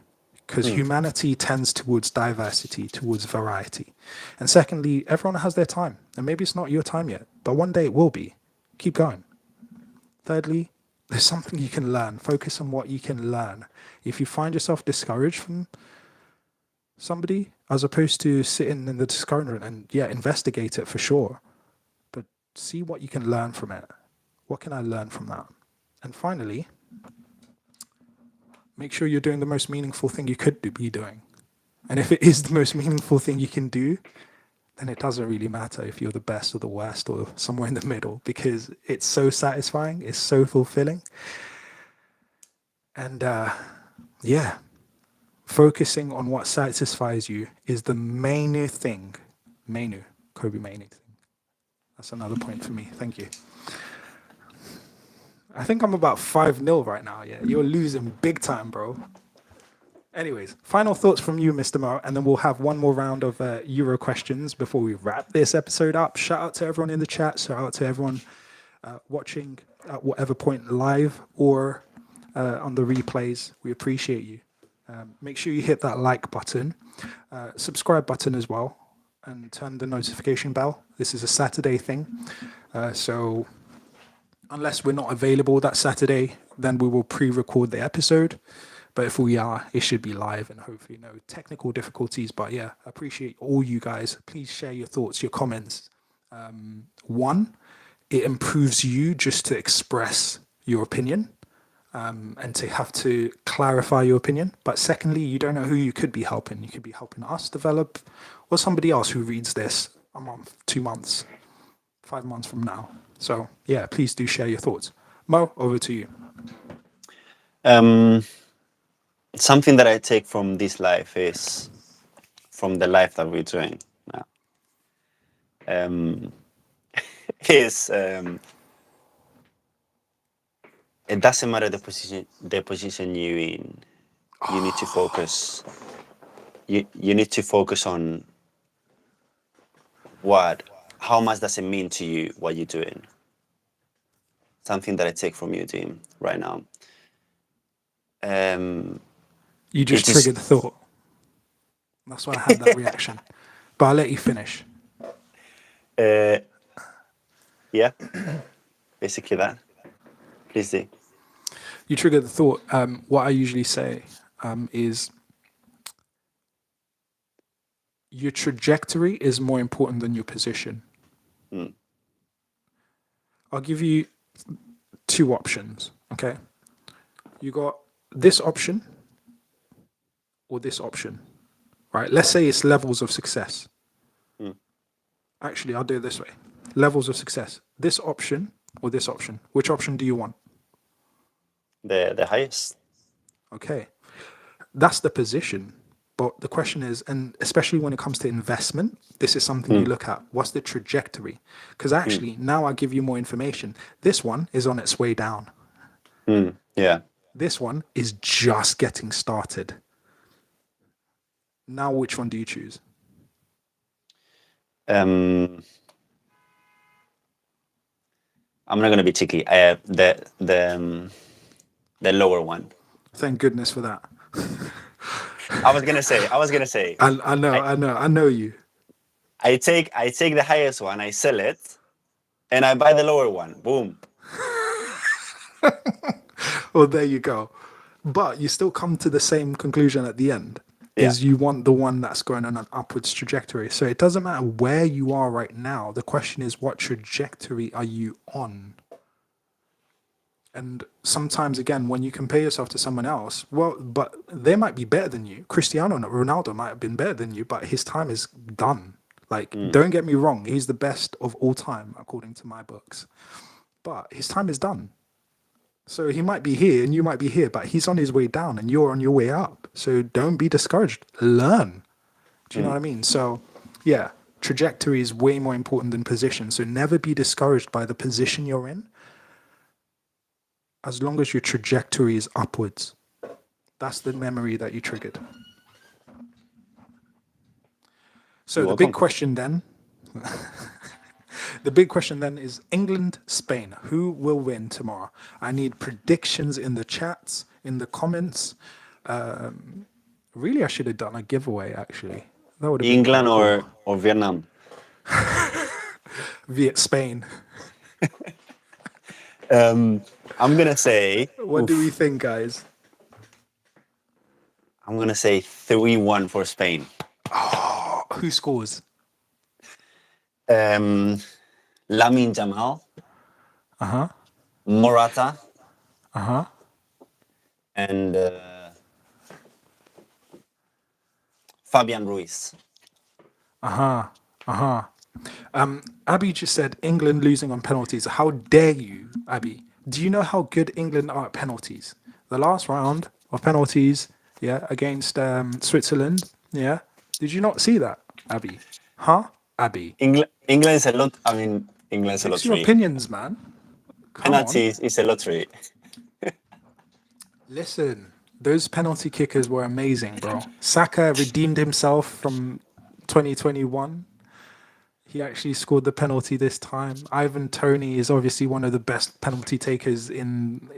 Because humanity tends towards diversity, towards variety. And secondly, everyone has their time. And maybe it's not your time yet, but one day it will be. Keep going. Thirdly, there's something you can learn. Focus on what you can learn. If you find yourself discouraged from somebody, as opposed to sitting in the discouragement and, yeah, investigate it for sure. But see what you can learn from it. What can I learn from that? And finally, make sure you're doing the most meaningful thing you could be doing. And if it is the most meaningful thing you can do, then it doesn't really matter if you're the best or the worst or somewhere in the middle, because it's so satisfying, it's so fulfilling. And yeah, focusing on what satisfies you is the main thing. Kobe Mainu thing. That's another point for me. Thank you. I think I'm about 5-0 right now. Yeah, you're losing big time, bro. Anyways, final thoughts from you, Mr. Mo, and then we'll have one more round of Euro questions before we wrap this episode up. Shout out to everyone in the chat. Shout out to everyone watching at whatever point live or on the replays. We appreciate you. Make sure you hit that like button, subscribe button as well, and turn the notification bell. This is a Saturday thing. So unless we're not available that Saturday, then we will pre-record the episode. But if we are, it should be live and hopefully no technical difficulties. But yeah, I appreciate all you guys. Please share your thoughts, your comments. One, it improves you just to express your opinion and to have to clarify your opinion. But secondly, you don't know who you could be helping. You could be helping us develop or somebody else who reads this a month, 2 months, 5 months from now. So yeah, please do share your thoughts. Mo, over to you. Something that I take from this life is from the life that we're doing now. It doesn't matter the position you're in. You need to focus. You need to focus on how much does it mean to you what you're doing. Something that I take from you, team, right now. You just triggered the thought. That's why I had that reaction. But I'll let you finish. Yeah, basically that. Please do. You triggered the thought. What I usually say is your trajectory is more important than your position. I'll give you 2 options, okay? You got this option or this option, right? Let's say it's levels of success. Actually, I'll do it this way. Levels of success. This option or this option. Which option do you want? The highest. Okay. That's the position. But the question is, and especially when it comes to investment, this is something you look at. What's the trajectory? Because actually, now I give you more information. This one is on its way down. Yeah. This one is just getting started. Now, which one do you choose? I'm not gonna be cheeky. The lower one. Thank goodness for that. I was gonna say. I know you. I take the highest one, I sell it, and I buy the lower one. Boom. Well, there you go. But you still come to the same conclusion at the end. Yeah. Is you want the one that's going on an upwards trajectory. So it doesn't matter where you are right now. The question is, what trajectory are you on? And sometimes, again, when you compare yourself to someone else, well, but they might be better than you. Cristiano Ronaldo might have been better than you, but his time is done. Like, Mm. don't get me wrong, he's the best of all time, according to my books. But his time is done. So he might be here and you might be here, but he's on his way down and you're on your way up. So don't be discouraged. Learn. Do you know what I mean? So, yeah, trajectory is way more important than position. So never be discouraged by the position you're in, as long as your trajectory is upwards. That's the memory that you triggered. So You're the big welcome. question then, the big question then is England, Spain. Who will win tomorrow? I need predictions in the chats, in the comments. Really, I should have done a giveaway. Actually, that would have been quite England cool. or Vietnam? Viet Spain. I'm gonna say. What do we think, guys? I'm gonna say 3-1 for Spain. Who scores? Lamine Jamal, Uh-huh. Morata, Uh-huh. and Fabian Ruiz. Uh-huh. Uh-huh. Abby just said England losing on penalties. How dare you, Abby? Do you know how good England are at penalties? The last round of penalties, yeah, against Switzerland, yeah. Did you not see that, Abby? Huh? Abby. England is a lot. I mean, England's a Mix your lottery. opinions, man. Come on. Penalties is a lottery. Listen, those penalty kickers were amazing, bro. Saka redeemed himself from 2021. He actually scored the penalty this time. Ivan Toney is obviously one of the best penalty takers in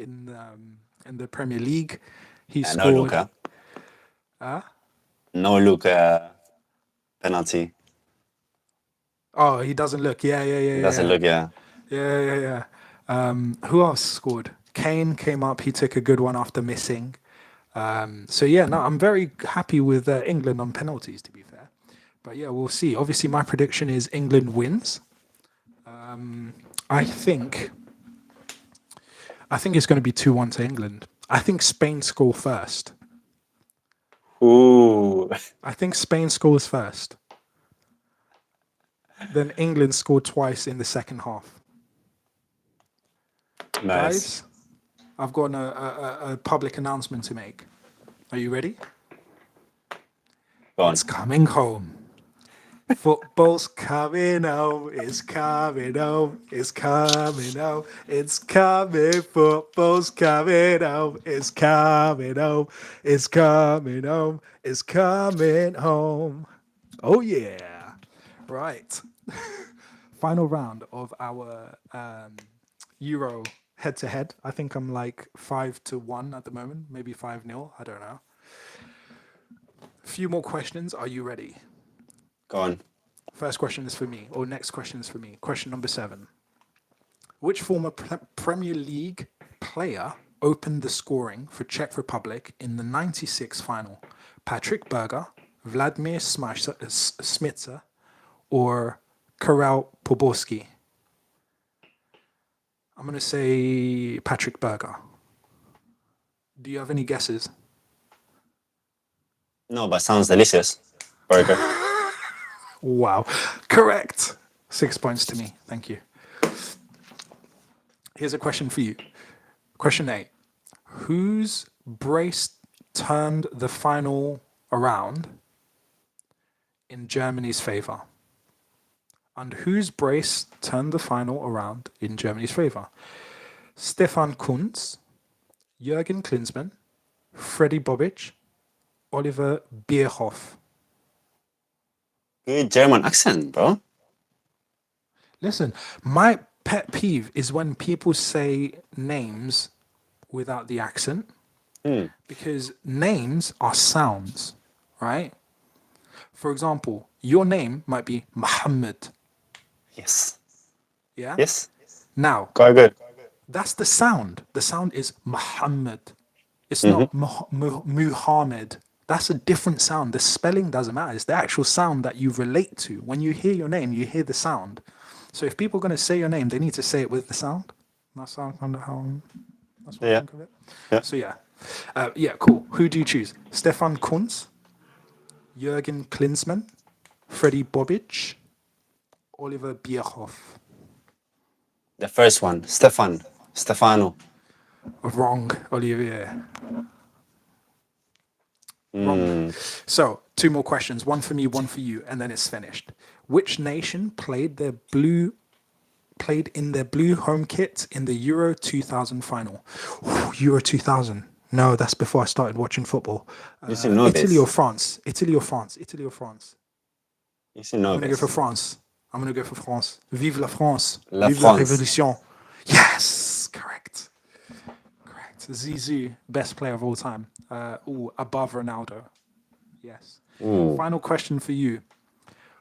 the Premier League. He No scored. Luka. No Luka penalty. Oh, he doesn't look. Yeah, yeah, yeah, It yeah. doesn't look. Yeah. Yeah, yeah, yeah. Who else scored? Kane came up. He took a good one after missing. So yeah, no, I'm very happy with England on penalties, to be fair. But yeah, we'll see. Obviously, my prediction is England wins. I think it's going to be 2-1 to England. I think Spain score first. Ooh. I think Spain scores first. Then England scored twice in the second half. Nice. Guys, I've got a public announcement to make. Are you ready? Go on. It's coming home. Football's coming home. It's coming home. It's coming home. It's coming. Football's coming home. It's coming home. It's coming home. It's coming home. Oh yeah. Right. Final round of our Euro head-to-head. I think I'm like 5-1 at the moment, maybe 5-0. I don't know. A few more questions. Are you ready? Go on. First question is for me, or next question is for me. Question number 7. Which former Premier League player opened the scoring for Czech Republic in the 96 final? Patrick Berger, Vladimir Smitsa, or Karel Poborski? I'm going to say Patrick Berger. Do you have any guesses? No, but sounds delicious. Burger. Wow. Correct. 6 points to me. Thank you. Here's a question for you. Question 8. Whose brace turned the final around in Germany's favor? And whose brace turned the final around in Germany's favor? Stefan Kuntz, Jürgen Klinsmann, Freddy Bobic, Oliver Bierhoff. Good German accent, bro. Listen, my pet peeve is when people say names without the accent, because names are sounds, right? For example, your name might be Muhammad. Yes. Yeah? Yes. Now, Quite good. that's the sound. The sound is Muhammad. It's not Muhammad. That's a different sound. The spelling doesn't matter. It's the actual sound that you relate to. When you hear your name, you hear the sound. So if people are going to say your name, they need to say it with the sound. That sound kind of how. That's what I Yeah. think of it. Yeah. So yeah, cool. Who do you choose? Stefan Kunz, Jürgen Klinsmann, Freddy Bobic, Oliver Bierhoff. The first one, Stefano. Wrong, Olivier. Wrong. Mm. So, two more questions. One for me, one for you, and then it's finished. Which nation played in their blue home kit in the Euro 2000 final? Euro 2000. No, that's before I started watching football. You should know Italy this. or France? Italy or France? Italy or France? You should know I'm gonna go this. for France. I'm gonna go for France. Vive la France. La Vive France. la Révolution. Yes, correct. Correct. Zizou, best player of all time. Above Ronaldo. Yes. Ooh. Final question for you.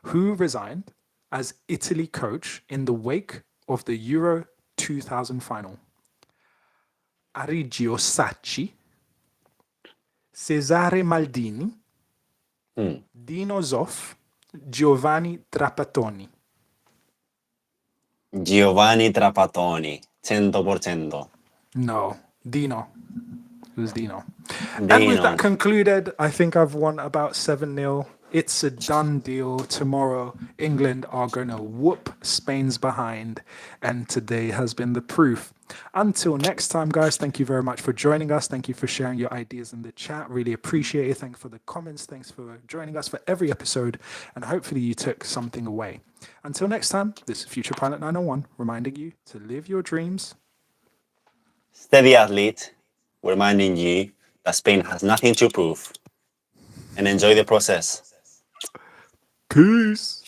Who resigned as Italy coach in the wake of the Euro 2000 final? Arrigio Sacchi, Cesare Maldini, Dino Zoff, Giovanni Trapattoni. Giovanni Trapattoni, 100%. No, Dino. It was Dino. And Dino. with that concluded, I think I've won about 7-0. It's a done deal. Tomorrow, England are going to whoop Spain's behind. And today has been the proof. Until next time, guys, thank you very much for joining us. Thank you for sharing your ideas in the chat. Really appreciate it. Thanks for the comments. Thanks for joining us for every episode. And hopefully you took something away. Until next time, this is Future Pilot 901, reminding you to live your dreams. Steady athlete, reminding you that Spain has nothing to prove. And enjoy the process. Peace.